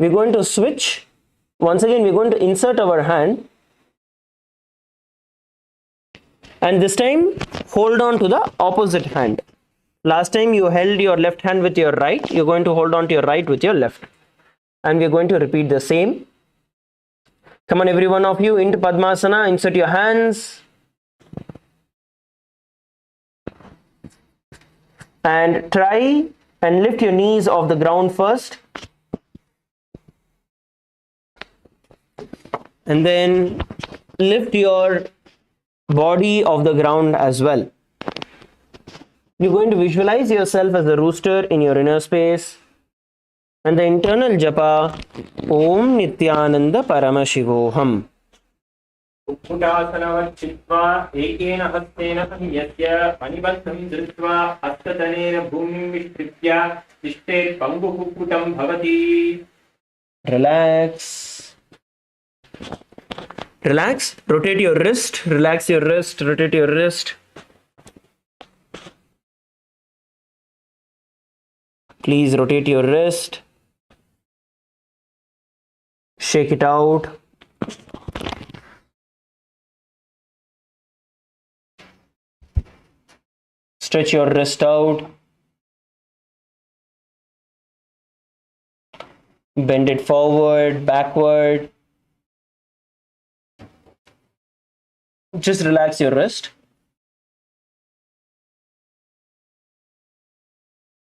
We're going to switch. Once again, we're going to insert our hand and this time hold on to the opposite hand. Last time you held your left hand with your right, you're going to hold on to your right with your left. And we're going to repeat the same. Come on, every one of you into Padmasana, insert your hands. And try and lift your knees off the ground first. And then lift your body off the ground as well. You're going to visualize yourself as a rooster in your inner space. And the internal japa Om Nithyananda Paramashivoham. कुक्कुटासनवच्चित्वा एकेन हस्तेन अन्यस्य मणिबन्धं धृत्वा हस्ततलेन भूमिं विष्टिभ्य तिष्ठेत् पङ्गुकुक्कुटं भवति. Relax. Relax. Rotate your wrist. Relax your wrist. Rotate your wrist. Please rotate your wrist. Shake it out. Stretch your wrist out. Bend it forward, backward. Just relax your wrist.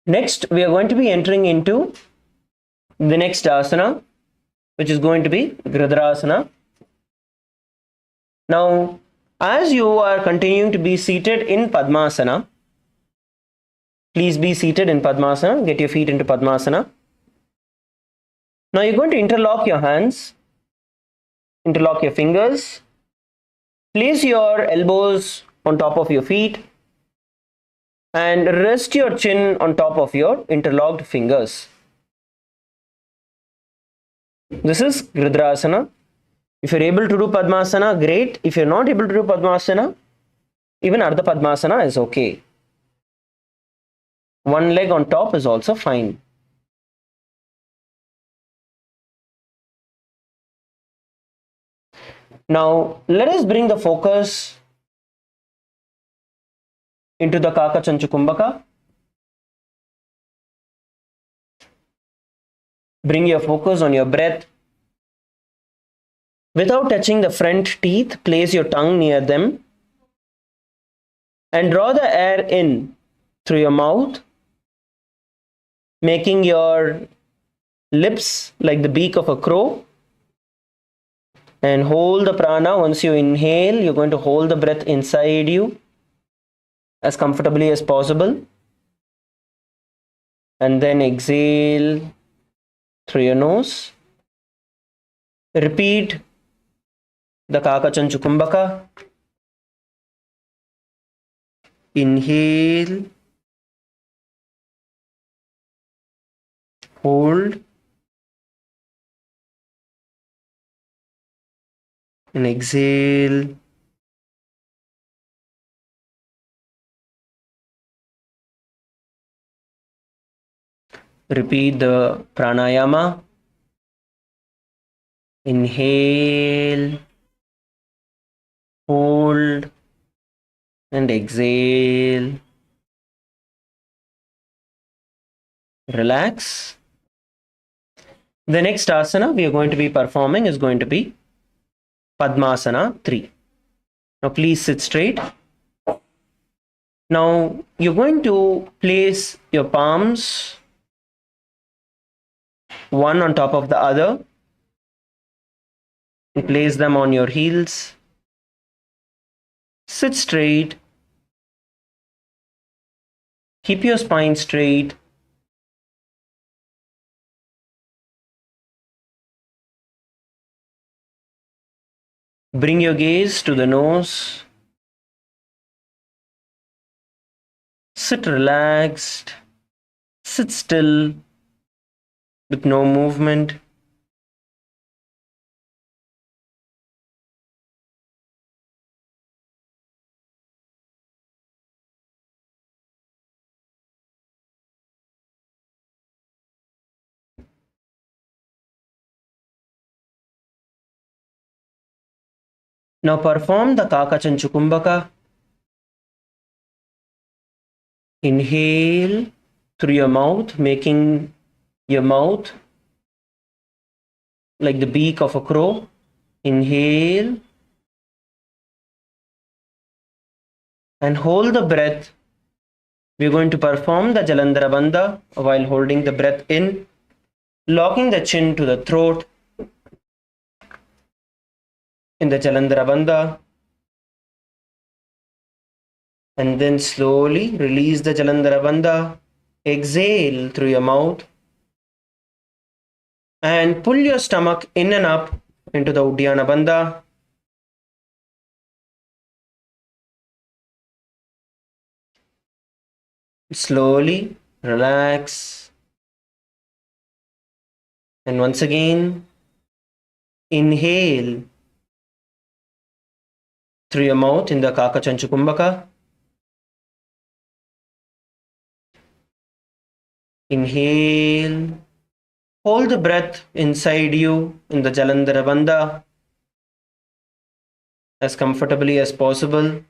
Next, we are going to be entering into the next asana, which is going to be Vridrasana. Now, as you are continuing to be seated in Padmasana, please be seated in Padmasana. Get your feet into Padmasana. Now you're going to interlock your hands, interlock your fingers, place your elbows on top of your feet, and rest your chin on top of your interlocked fingers. This is Vridrasana. If you're able to do Padmasana, great. If you're not able to do Padmasana, even Ardha Padmasana is okay. One leg on top is also fine. Now, let us bring the focus into the Kaka Chanchu Kumbhaka. Bring your focus on your breath. Without touching the front teeth, place your tongue near them and draw the air in through your mouth, making your lips like the beak of a crow. And hold the prana. Once you inhale, you're going to hold the breath inside you as comfortably as possible. And then exhale through your nose. Repeat the Kaka Chanchu Kumbhaka. Inhale. Hold. and exhale. Repeat the pranayama. Inhale, hold, and exhale. Relax. The next asana we are going to be performing is going to be Padmasana 3. Now please sit straight. Now you're going to place your palms one on top of the other and place them on your heels. Sit straight. Keep your spine straight. Bring your gaze to the nose. Sit relaxed. Sit still with no movement. Now perform the Kakachanchukumbaka. Inhale through your mouth, making your mouth like the beak of a crow. Inhale and hold the breath. We're going to perform the Jalandhara Bandha while holding the breath in, locking the chin to the throat in the Jalandhara Bandha, and then slowly release the Jalandhara Bandha. Exhale through your mouth and pull your stomach in and up into the Uddiyana Bandha. Slowly relax, and once again inhale through your mouth in the Kakachanchukumbaka. Inhale, hold the breath inside you in the Jalandhara Bandha as comfortably as possible,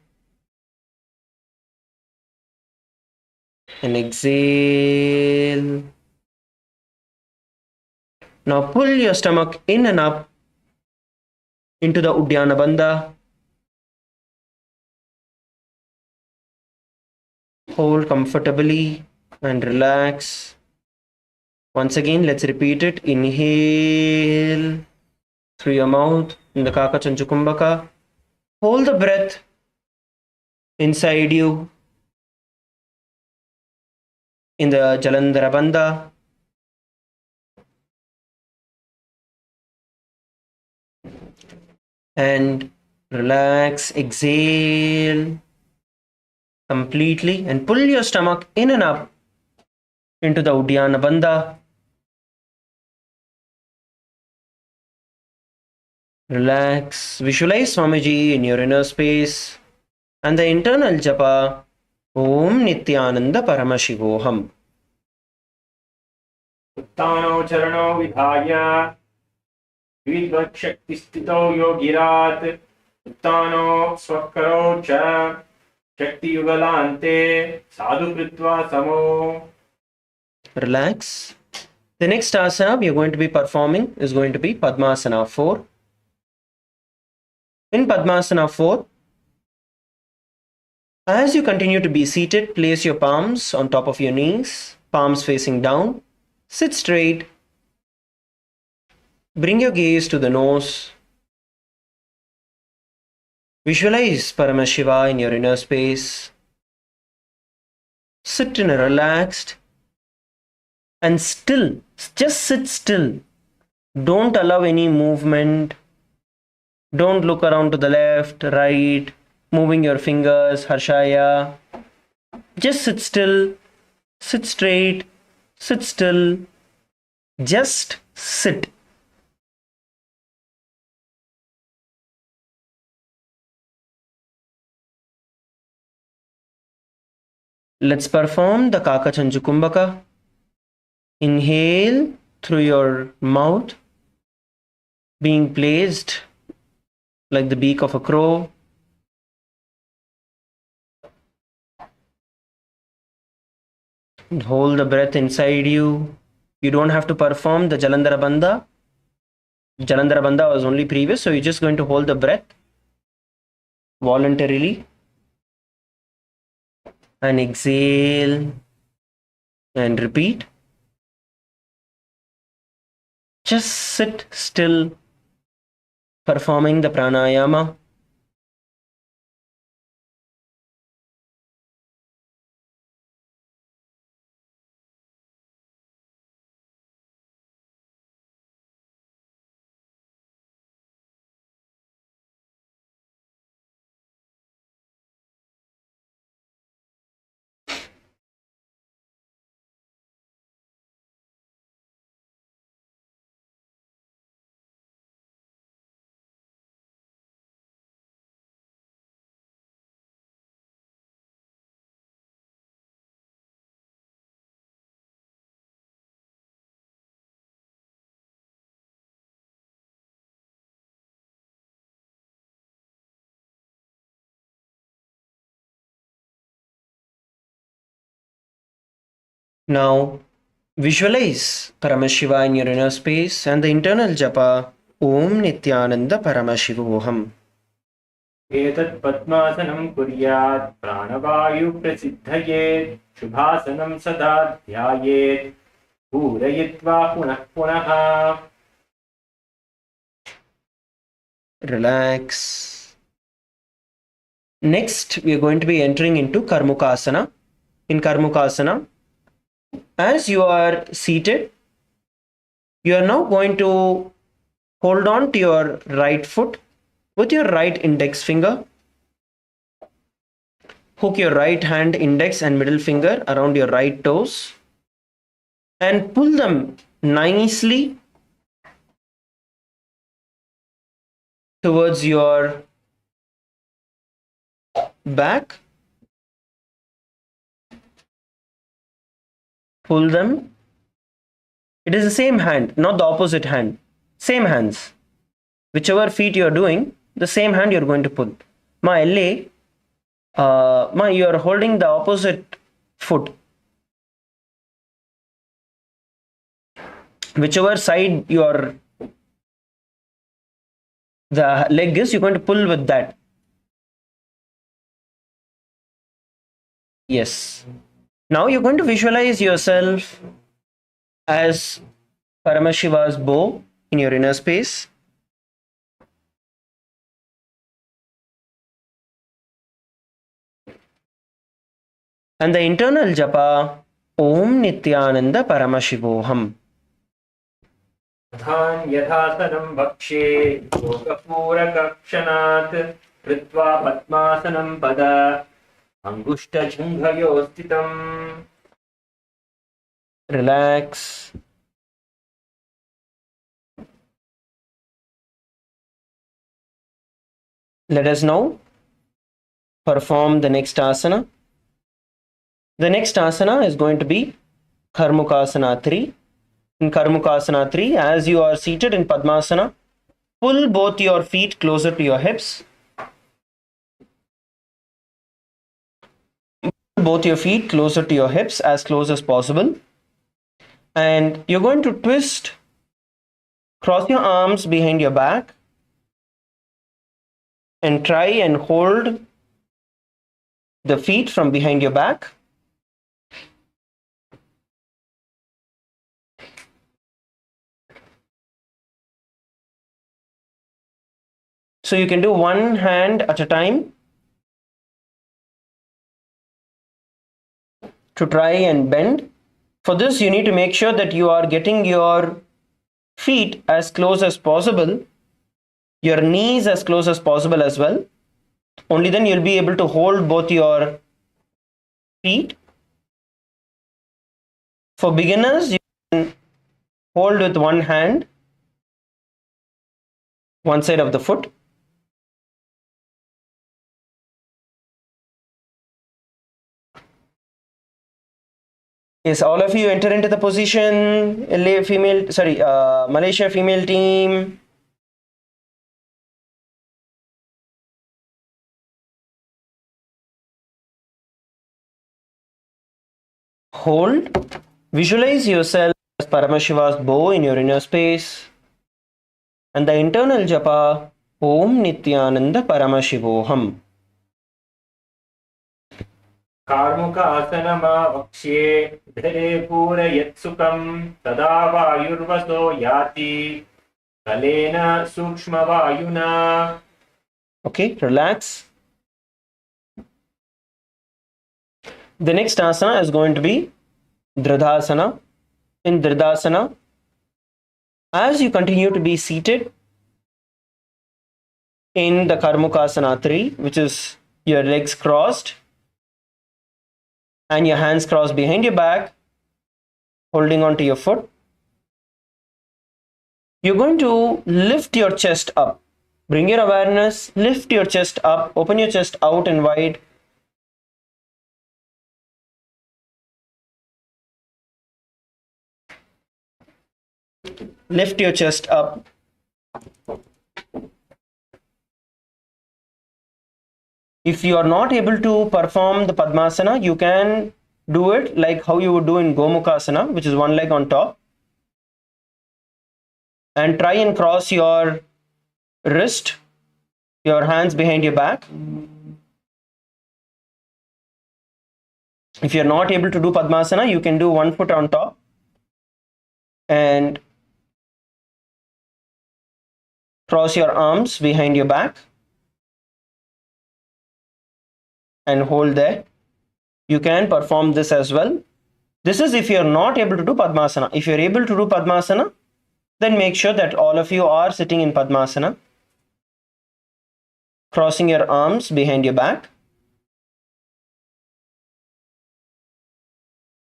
and exhale. Now pull your stomach in and up into the Uddiyana Bandha. Hold comfortably and relax. Once again, let's repeat it. Inhale through your mouth in the Kakachanchukumbaka. Hold the breath inside you in the Jalandhara Bandha. And relax, exhale completely and pull your stomach in and up into the Uddiyana Bandha. Relax, visualize Swamiji in your inner space and the internal japa Om Nithyananda Paramashivoham. उत्तानो चरणो विधाय विद्वत्शक्तिस्थितो योगिरात् उत्तानो स्वकरो च शक्तियुगलान्ते साधु कृत्वा समो. Relax. The next asana we are going to be performing is going to be Padmasana 4. In Padmasana 4, as you continue to be seated, place your palms on top of your knees, palms facing down. Sit straight. Bring your gaze to the nose. Visualize Paramashiva in your inner space. Sit in a relaxed and still, just sit still. Don't allow any movement. Don't look around to the left, right, moving your fingers, harshaya. Just sit still, sit straight, sit still. Just sit. Let's perform the Kakachanju Kumbhaka. Inhale through your mouth, being placed like the beak of a crow. And hold the breath inside you. You don't have to perform the Jalandhara Bandha. Jalandhara Bandha was only previous, so you're just going to hold the breath voluntarily. And exhale and repeat. Just sit still, performing the pranayama. Now visualize Paramashiva in your inner space and the internal japa Om Nithyananda Paramashivoham. एतत् पद्मासनं कुर्यात् प्राणवायु प्रसिद्धयेत् शुभासनं सदा ध्यायेत् पूरयित्वा पुनः पुनः. Relax. Next, we are going to be entering into Karmukasana. In Karmukasana, as you are seated, you are now going to hold on to your right foot with your right index finger. Hook your right hand index and middle finger around your right toes and pull them nicely towards your back. Pull them. It is the same hand, not the opposite hand. Same hands. Whichever feet you are doing, the same hand you are going to pull. Ma you are holding the opposite foot. Whichever side the leg is, you're going to pull with that. Yes. Now you're going to visualize yourself as Paramashiva's bow in your inner space. And the internal japa Om Nithyananda Paramashivoham. यथासनं भक्षे योगपूरकक्षणात् कृत्वा पद्मासनं पद अङ्गुष्ठजृङ्घयो स्थितम्. Relax. Let us now perform the next asana. The next asana is going to be Karmukasana 3. In Karmukasana 3, as you are seated in Padmasana, pull both your feet closer to your hips. Both your feet closer to your hips, as close as possible. And you're going to twist, cross your arms behind your back, and try and hold the feet from behind your back. So you can do one hand at a time to try and bend. For this, you need to make sure that you are getting your feet as close as possible, your knees as close as possible as well. Only then you'll be able to hold both your feet. For beginners, you can hold with one hand, one side of the foot. Yes, all of you enter into the position. Malaysia female team. Hold. Visualize yourself as Paramashiva's bow in your inner space. And the internal japa, Om Nithyananda Paramashivoham. कार्मुक आसनमा वक्ष्ये धरे पूरयत्सुखं तदा वायुर्वसो याति कलेन सूक्ष्मवायुना. Okay, relax. The next asana is going to be Dridhasana. In Dridhasana, as you continue to be seated in the Karmukasana 3, which is your legs crossed and your hands crossed behind your back, holding on to your foot, you're going to lift your chest up. Bring your awareness, lift your chest up, open your chest out and wide. Lift your chest up. If you are not able to perform the Padmasana, you can do it like how you would do in Gomukhasana, which is one leg on top. And try and cross your wrist, your hands behind your back. If you're not able to do Padmasana, you can do one foot on top and cross your arms behind your back and hold there. You can perform this as well. This is if you're not able to do Padmasana. If you're able to do Padmasana, then make sure that all of you are sitting in Padmasana, crossing your arms behind your back.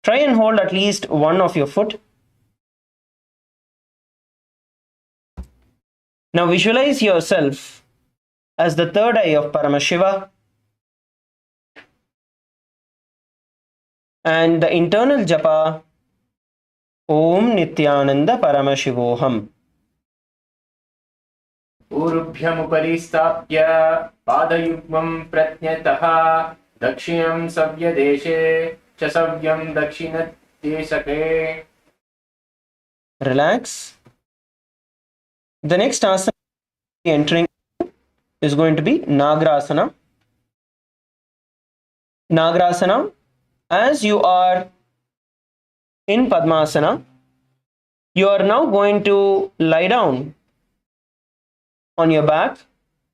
Try and hold at least one of your foot. Now visualize yourself as the third eye of Paramashiva and the internal japa, Om Nithyananda Paramashivoham. ऊरुभ्यमुपरि स्थाप्य पादयुग्मं प्रज्ञतः दक्षिणं सव्यदेशे च सव्यं दक्षिणदेशके. Relax. The next asana entering is going to be Nagrasana. Nagrasana, as you are in Padmasana, you are now going to lie down on your back,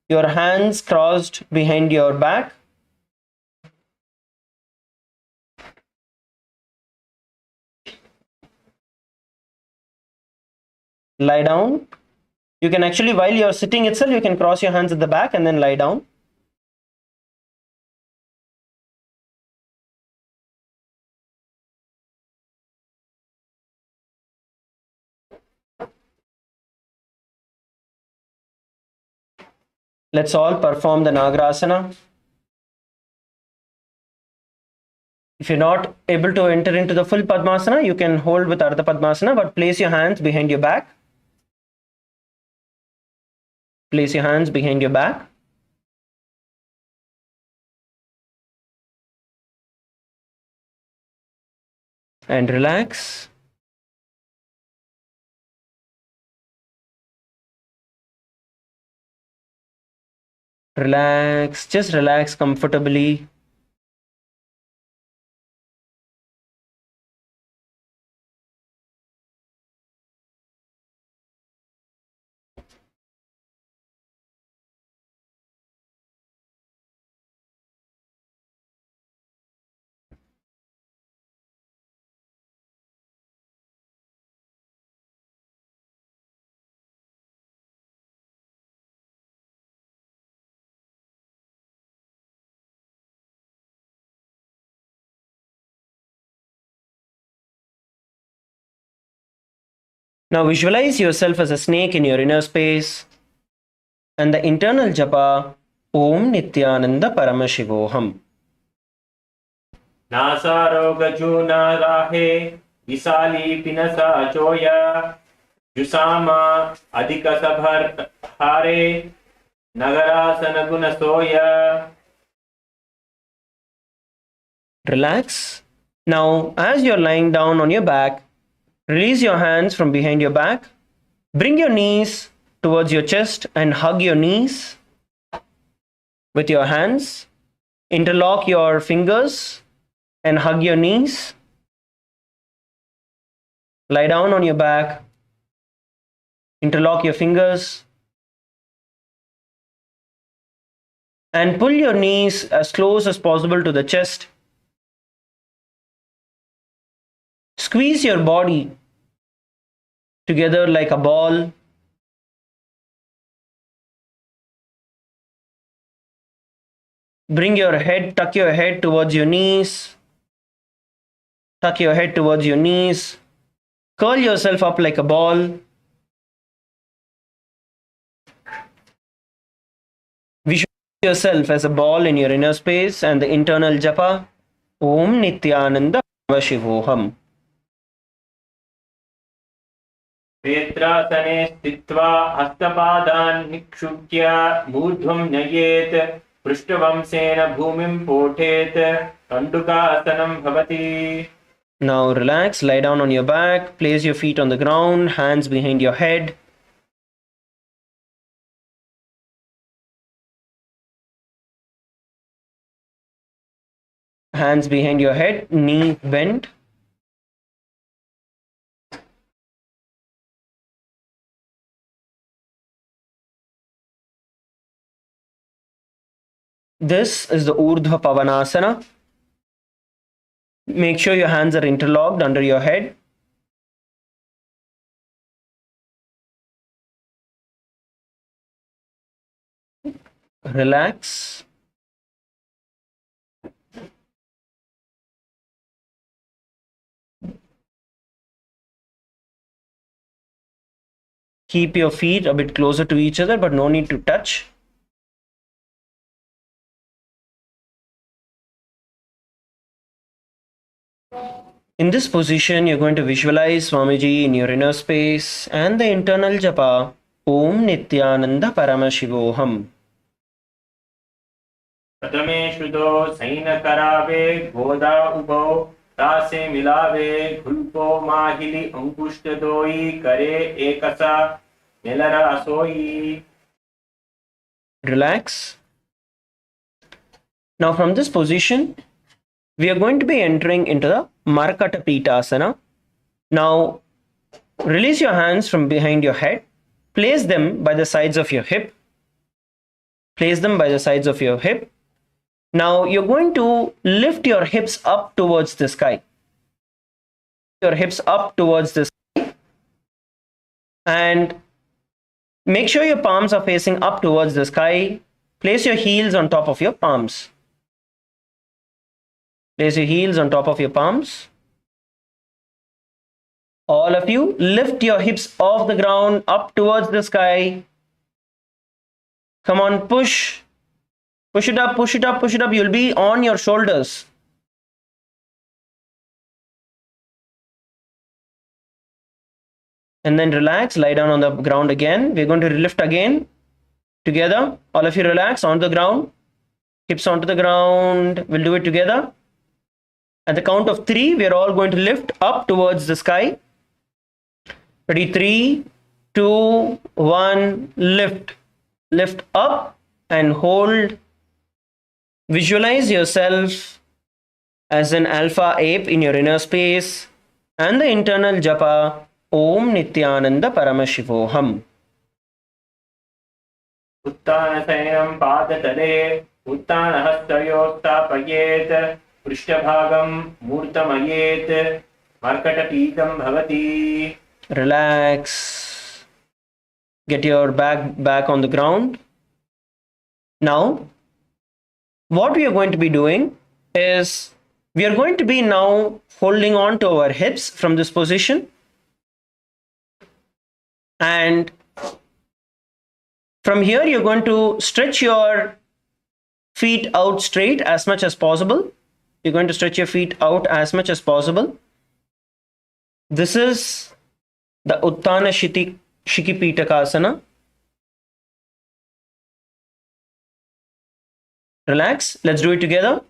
your hands crossed behind your back. Lie down. You can actually, while you're sitting itself, you can cross your hands at the back and then lie down. Let's all perform the Nagrasana. If you're not able to enter into the full Padmasana, you can hold with Ardha Padmasana, but place your hands behind your back. Place your hands behind your back. And relax. Relax, just relax comfortably. Now visualize yourself as a snake in your inner space and the internal japa, Om Nithyananda Paramashivoham. नासारोगजूना राहे विशाली पिनसा चोया जुसामा अधिकसभर हारे नगरासन गुण सोया. Relax. Now, as you're lying down on your back, release your hands from behind your back. Bring your knees towards your chest and hug your knees with your hands. Interlock your fingers and hug your knees. Lie down on your back. Interlock your fingers. And pull your knees as close as possible to the chest. Squeeze your body together like a ball. Bring your head, tuck your head towards your knees. Tuck your head towards your knees. Curl yourself up like a ball. Visualize yourself as a ball in your inner space and the internal japa. Om Nithyananda Shivoham. क्षेत्रासने स्थित्वा हस्तपादान् निक्षुप्य मूर्ध्वं नयेत् पृष्ठवंशेन भूमिं पोठेत् कण्डुकासनं भवति. Now relax, lie down on your back, place your feet on the ground, hands behind your head. Hands behind your head, knee bent. This is the Urdhva Pavanasana. Make sure your hands are interlocked under your head. Relax. Keep your feet a bit closer to each other, but no need to touch. In this position, you're going to visualize Swamiji in your inner space and the internal japa, Om Nithyananda Paramashivoham. प्रथमे शुद्धो San करावे गोदा उभो तासे मिलावे घुल्पो माहिली अंकुष्ट दोई करे एकसा मेलरा सोई. Relax. Now from this position, we are going to be entering into the Markata Pitasana. Now release your hands from behind your head. Place them by the sides of your hip. Place them by the sides of your hip. Now you're going to lift your hips up towards the sky. Your hips up towards the sky. And make sure your palms are facing up towards the sky. Place your heels on top of your palms. Place your heels on top of your palms. All of you, lift your hips off the ground up towards the sky. Come on, push. Push it up, push it up, push it up. You'll be on your shoulders. And then relax, lie down on the ground again. We're going to lift again. Together, all of you relax on the ground. Hips onto the ground. We'll do it together. At the count of 3, we're all going to lift up towards the sky. Ready? 3, 2, 1, lift. Lift up and hold. Visualize yourself as an alpha ape in your inner space and the internal japa Om Nithyananda Paramashivoham. उत्तानशयनं पादतले उत्तानहस्तयोस्तापयेत् पृष्ठभागं मूर्तमयेत् मर्कटपीतं भवति. Relax. Get your back on the ground. Now, what we are going to be doing is we are going to be now holding on to our hips from this position. And from here, you're going to stretch your feet out straight as much as possible. You're going to stretch your feet out as much as possible. This is the Uttana Shikipitakasana. Relax. Let's do it together.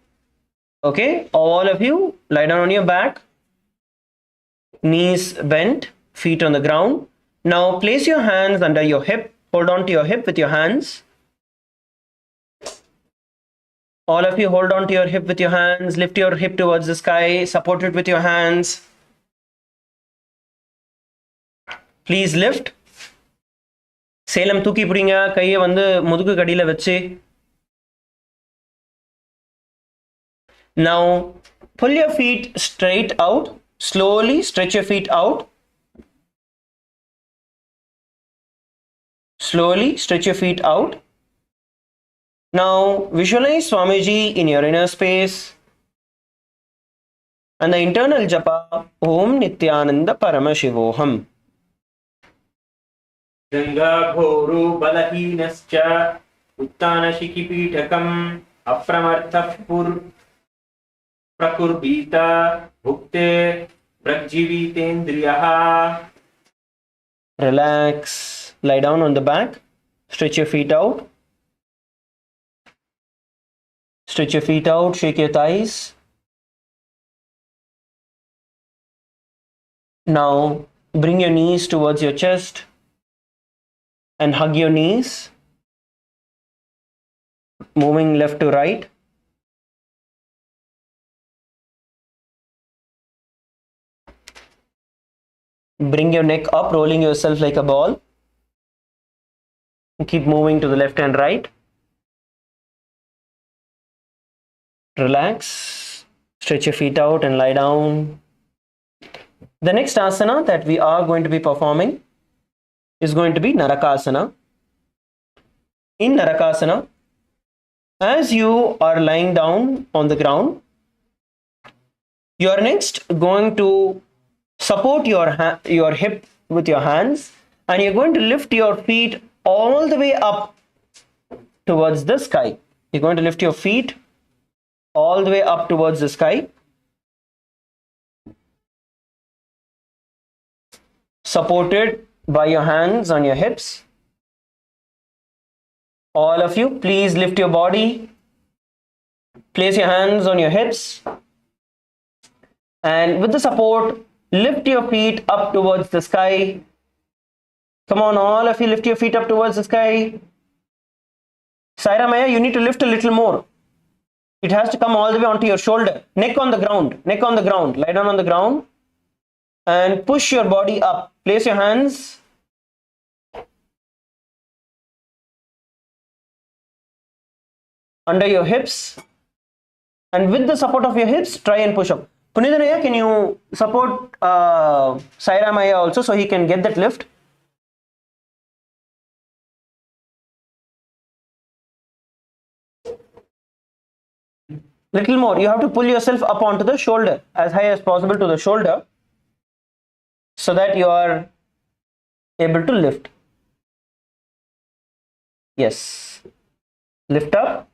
Okay, all of you lie down on your back, knees bent, feet on the ground. Now place your hands under your hip. Hold on to your hip with your hands. All of you hold on to your hip with your hands. Lift your hip towards the sky. Support it with your hands. Please lift. Selam தூக்கி பிடிங்க. கையை வந்து முதுகு கடியில வச்சு. Now pull your feet straight out. Slowly stretch your feet out. Slowly stretch your feet out. Now visualize Swamiji in your inner space and the internal japa Om Nithyananda Paramashivoham. Ganga Ghoru Balahinascha Uttana Shikipitakam Apramarthapur Prakurbita Bhukte Pragjivitendriyaha. Relax. Lie down on the back. Stretch your feet out. Stretch your feet out. Shake your thighs. Now bring your knees towards your chest and hug your knees, moving left to right. Bring your neck up, rolling yourself like a ball. Keep moving to the left and right. Relax. Stretch your feet out and lie down. The next asana that we are going to be performing is going to be Narakasana. In Narakasana, as you are lying down on the ground, you are next going to support your hip with your hands, and you're going to lift your feet all the way up towards the sky. You're going to lift your feet all the way up towards the sky. Supported by your hands on your hips. All of you, please lift your body. Place your hands on your hips. And with the support, lift your feet up towards the sky. Come on, all of you, lift your feet up towards the sky. Saira Maya, you need to lift a little more. It has to come all the way onto your shoulder. Neck on the ground. Neck on the ground. Lie down on the ground. And push your body up. Place your hands under your hips. And with the support of your hips, try and push up. Punithanaya, can you support Saira Maya also so he can get that lift? Little more. You have to pull yourself up onto the shoulder, as high as possible to the shoulder, so that you are able to lift. Yes. Lift up.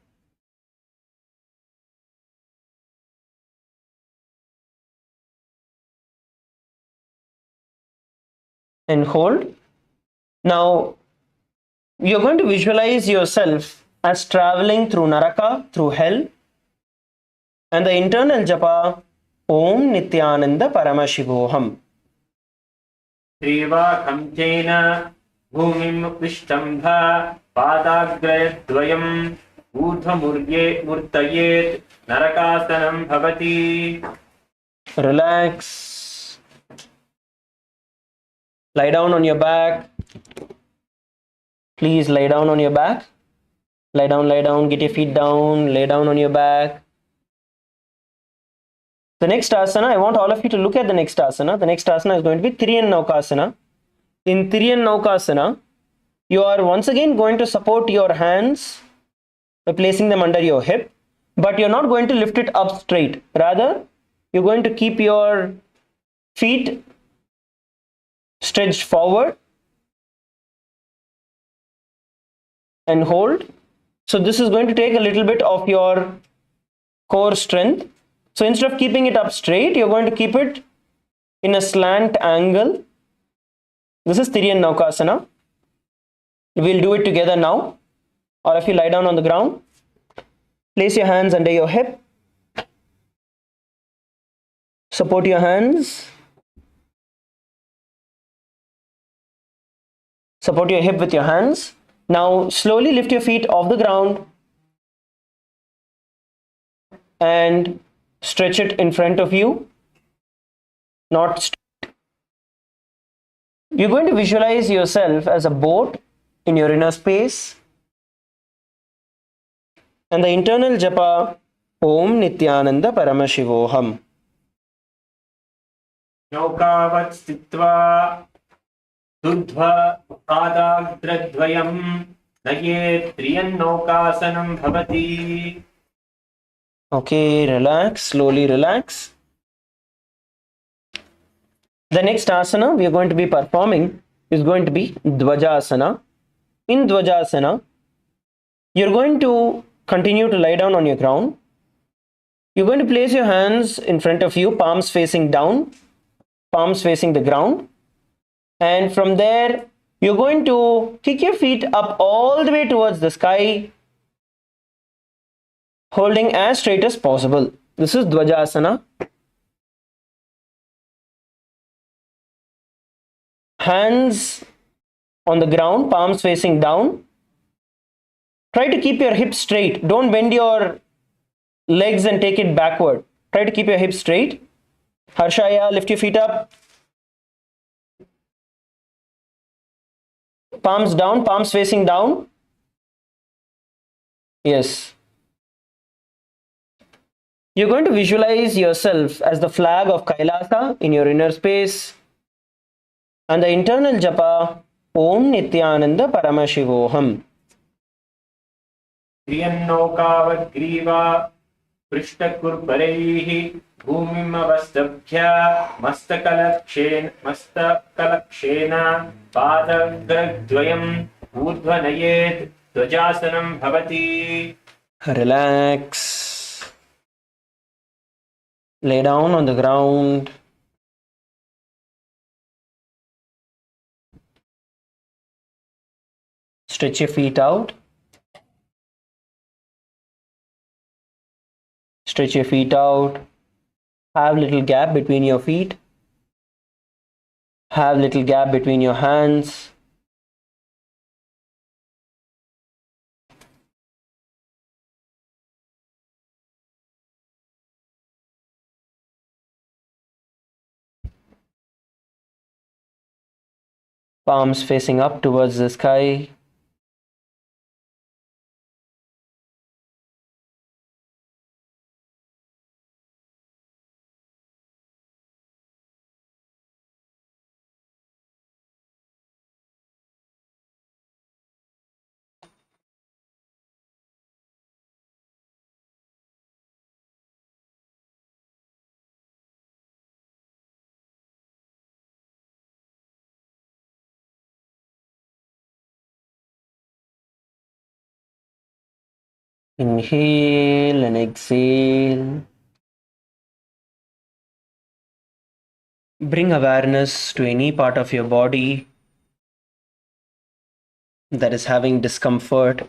And hold. Now, you're going to visualize yourself as traveling through Naraka, through hell, and the internal japa Om Nithyananda Paramashivoham. Triva Kamchena Bhumim Vishtambha Padagrayadvayam Urdhamurye Murtayet Narakasanam Bhavati. Relax. Lie down on your back. Please lie down on your back. Lie down, get your feet down, lay down on your back. The next asana, I want all of you to look at the next asana. The next asana is going to be Tiriyan Naukasana. In Tiriyan Naukasana, you are once again going to support your hands by placing them under your hip, but you're not going to lift it up straight. Rather, you're going to keep your feet stretched forward and hold. So this is going to take a little bit of your core strength. So instead of keeping it up straight, you're going to keep it in a slant angle. This is Tiriyan Naukasana. We'll do it together now. Or if you lie down on the ground, place your hands under your hip. Support your hands. Support your hip with your hands. Now slowly lift your feet off the ground and stretch it in front of you. Not straight. You're going to visualize yourself as a boat in your inner space. And the internal japa, Om Nithyananda Paramashivoham. नौकावत् स्थित्वा दुग्ध्वा पादाग्रद्वयं नयेत् त्रियन्नौकासनं भवति. Okay, relax, slowly relax. The next asana we are going to be performing is going to be Dvajasana. In Dvajasana, you're going to continue to lie down on your ground. You're going to place your hands in front of you, palms facing down, palms facing the ground. And from there, you're going to kick your feet up all the way towards the sky, holding as straight as possible. This is Dvajasana. Hands on the ground, palms facing down. Try to keep your hips straight. Don't bend your legs and take it backward. Try to keep your hips straight. Harshaya, lift your feet up. Palms down, palms facing down. Yes. You're going to visualize yourself as the flag of Kailasa in your inner space. And the internal japa, Om Nithyananda Paramashivoham. त्रियन्नौकावत् ग्रीवा पृष्ठकुर्परैः भूमिमवस्तभ्य मस्तकलक्षेन पादग्रद्वयम् ऊर्ध्वनयेत् ध्वजासनं भवति. Relax. Lay down on the ground. Stretch your feet out. Stretch your feet out. Have little gap between your feet. Have little gap between your hands. Palms facing up towards the sky. Inhale and exhale. Bring awareness to any part of your body that is having discomfort.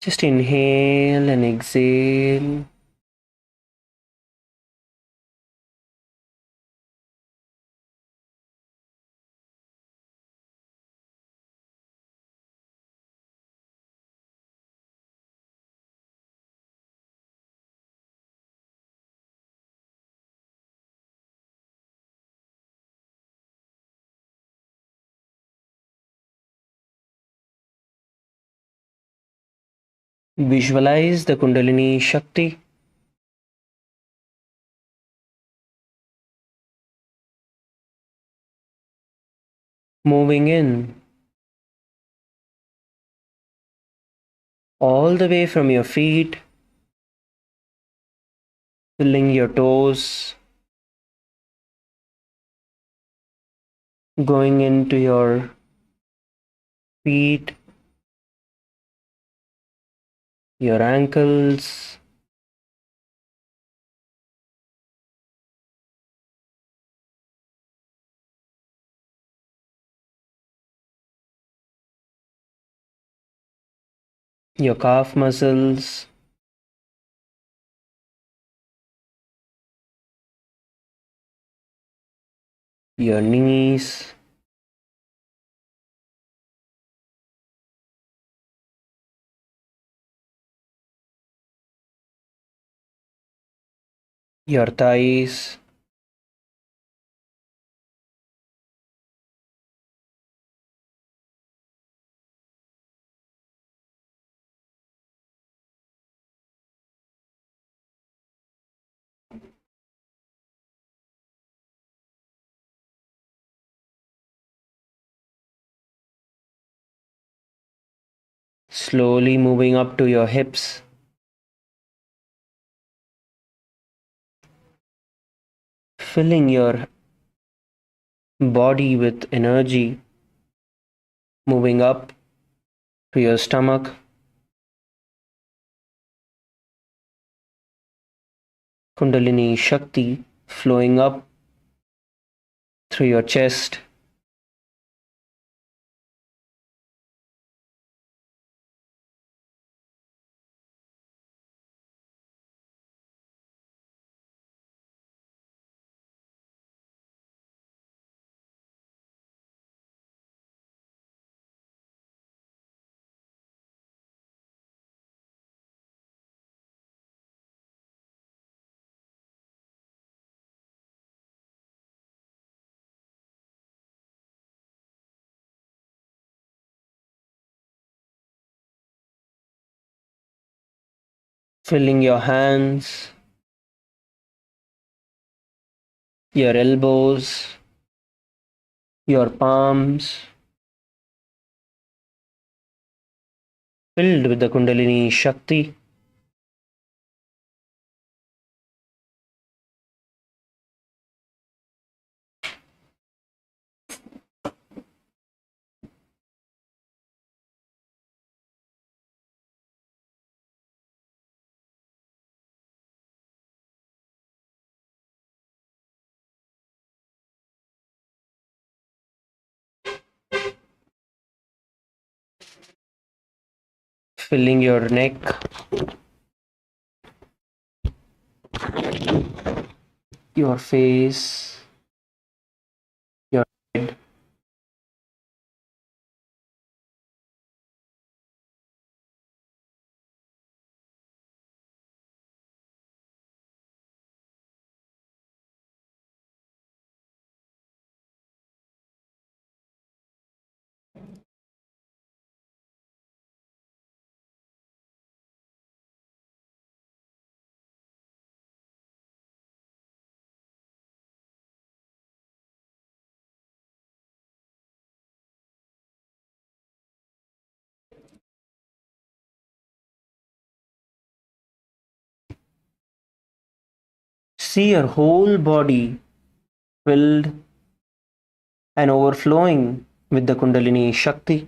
Just inhale and exhale. Visualize the Kundalini Shakti moving in all the way from your feet, filling your toes, going into your feet, your ankles, your calf muscles, your knees, your thighs, slowly moving up to your hips, filling your body with energy, moving up to your stomach, Kundalini Shakti flowing up through your chest, filling your hands, your elbows, your palms, filled with the Kundalini Shakti. Filling your neck, your face, your head, see your whole body filled and overflowing with the Kundalini Shakti.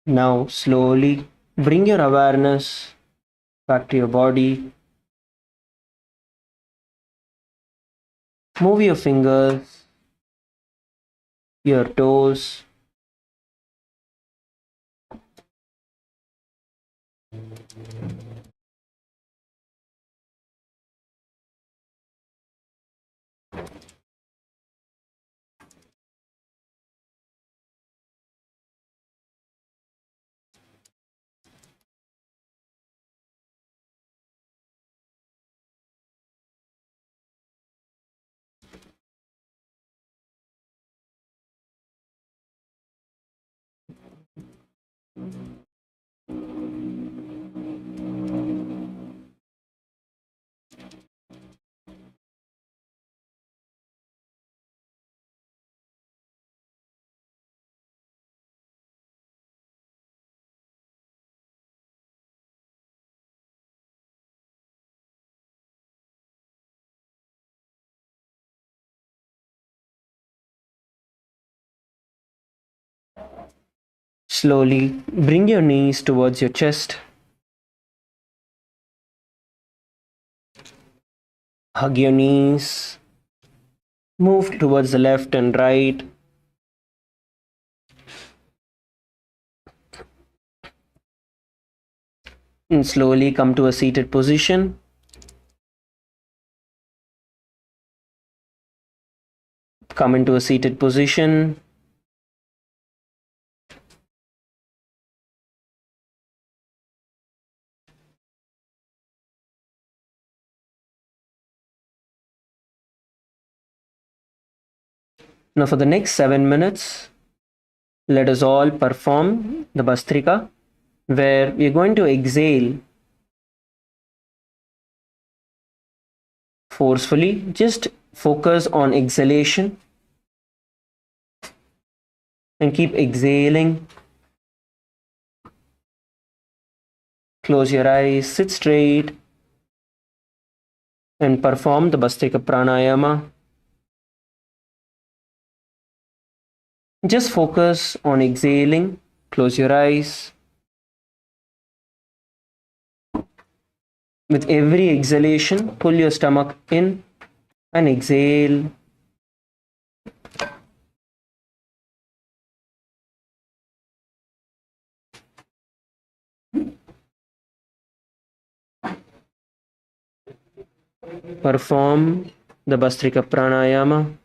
Now, slowly bring your awareness back to your body. Move your fingers, your toes. Slowly bring your knees towards your chest. Hug your knees. Move towards the left and right. And slowly come to a seated position. Come into a seated position. Now for the next 7 minutes, let us all perform the Bhastrika, where we are going to exhale forcefully. Just focus on exhalation and keep exhaling. Close your eyes, sit straight, and perform the Bhastrika Pranayama. Just focus on exhaling. Close your eyes. With every exhalation, pull your stomach in and exhale. Perform the Bhastrika Pranayama.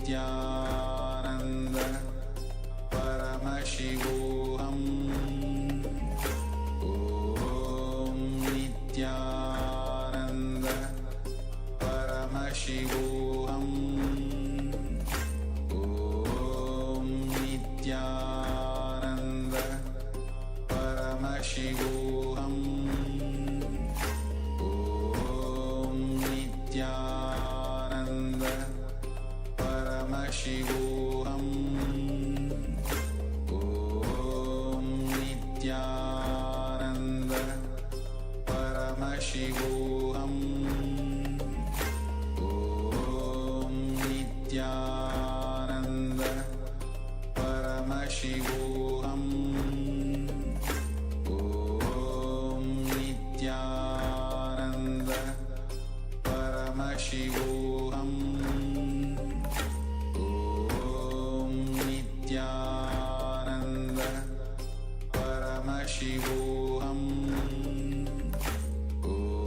Nityanand परमशिवोऽहम् ॐ नित्यानन्द परमशिवोऽहम् ॐ नित्यानन्द परमशिवोऽहम् ॐ नित्यानन्द परमशिवोऽहम् ॐ नित्यानन्द परमशिवोऽहम् ॐ नित्यानन्द परमशिवोऽहम् ॐ नित्यानन्द परमशिवोऽहम् नित्यानन्द परमशिवोऽहम् ॐ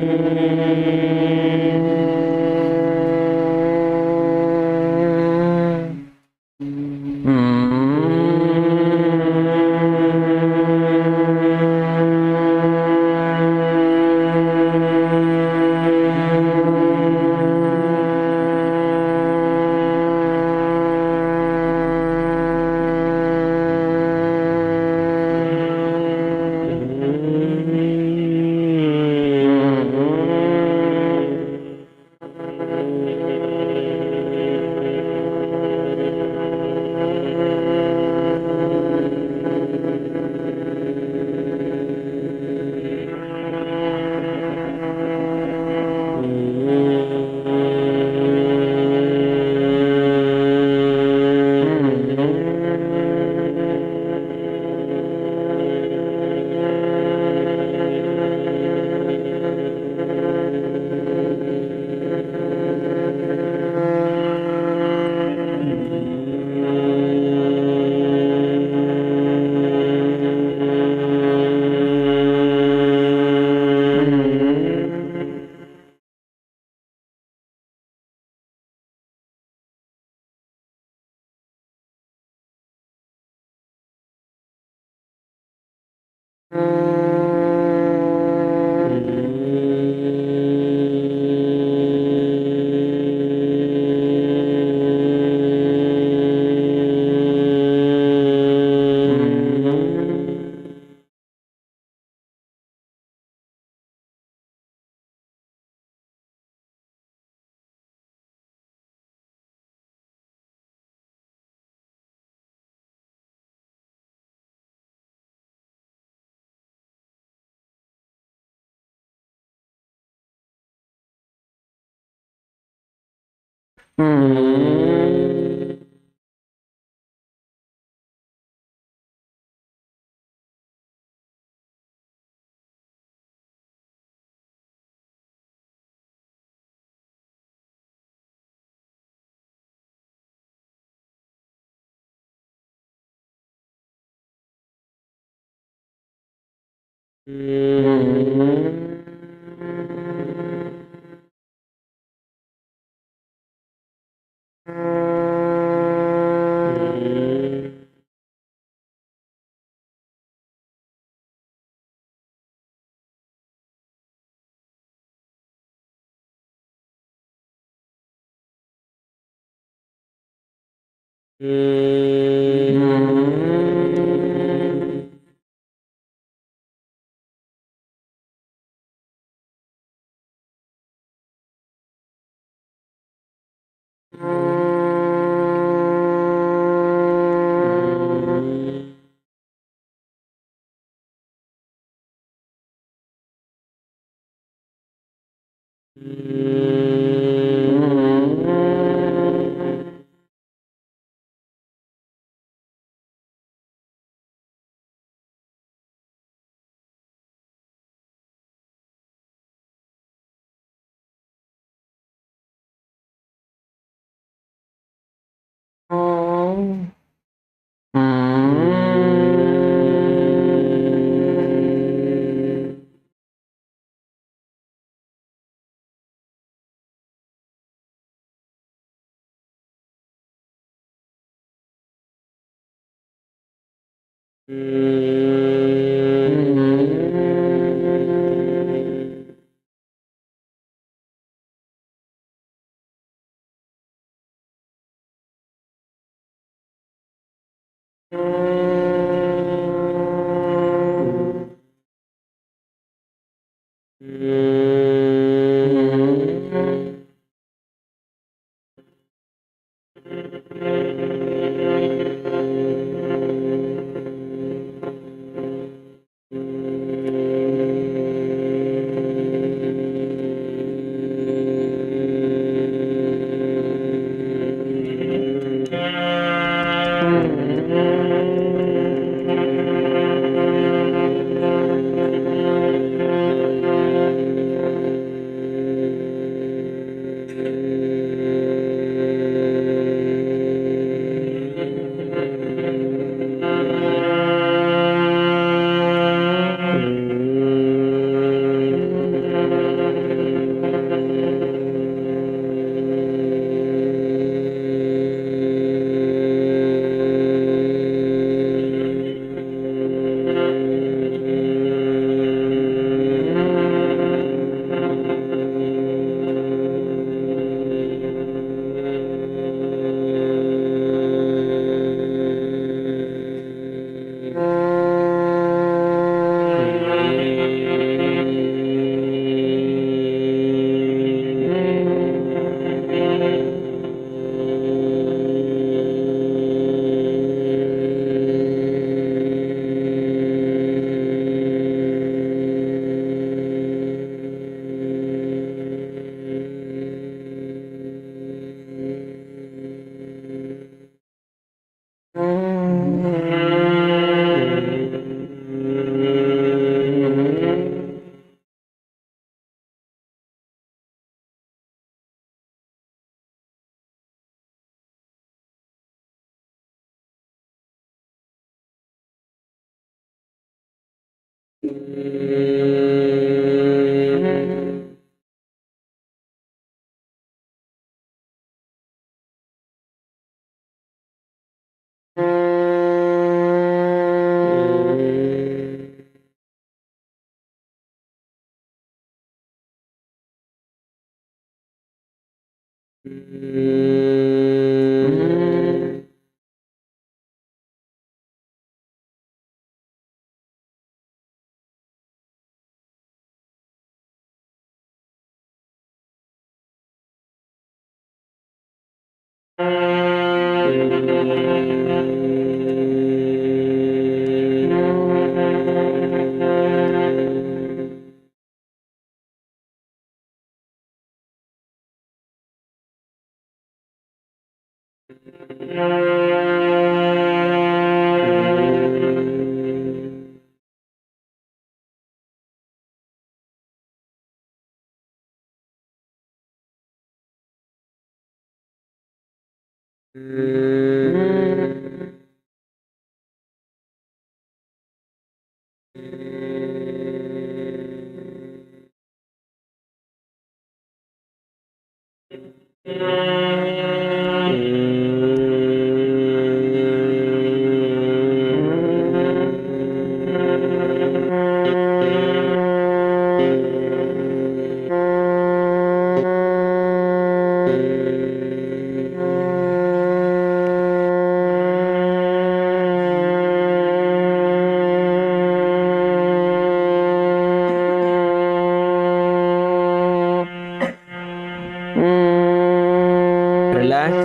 Relax.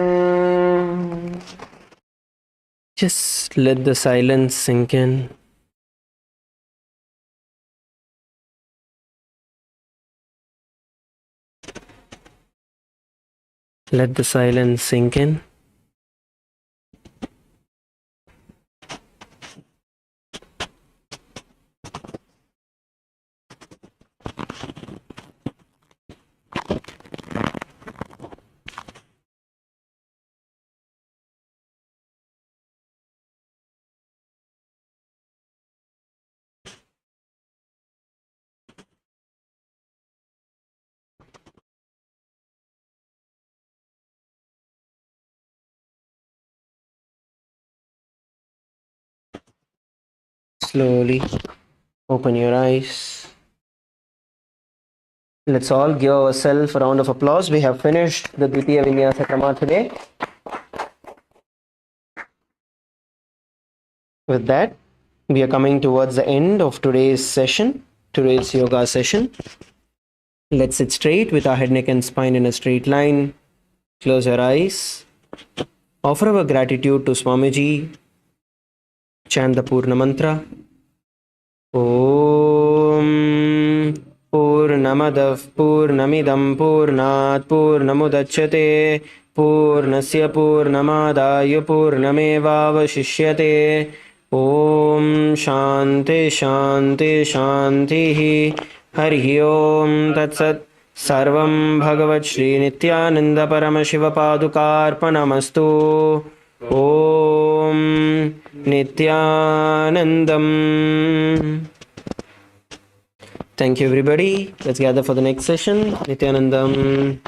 Just let the silence sink in. Let the silence sink in. Slowly open your eyes. Let's all give ourselves a round of applause. We have finished the Trithiya Vinyasa Krama today. With that, we are coming towards the end of today's session, today's yoga session. Let's sit straight with our head, neck, and spine in a straight line. Close your eyes. Offer our gratitude to Swamiji. Chant the Purna Mantra. Om Purnamadav Purnamidam Purnat Purnamudachyate Purnasya Purnamadaya Purnamevavashishyate. Om Shanti Shanti Shanti. Hari Om Tat Sat. Sarvam Bhagavat Shri Nithyananda Paramashiva Padukarpanamastu. Om Nithyanandam. Thank you, everybody. Let's gather for the next session. Nithyanandam.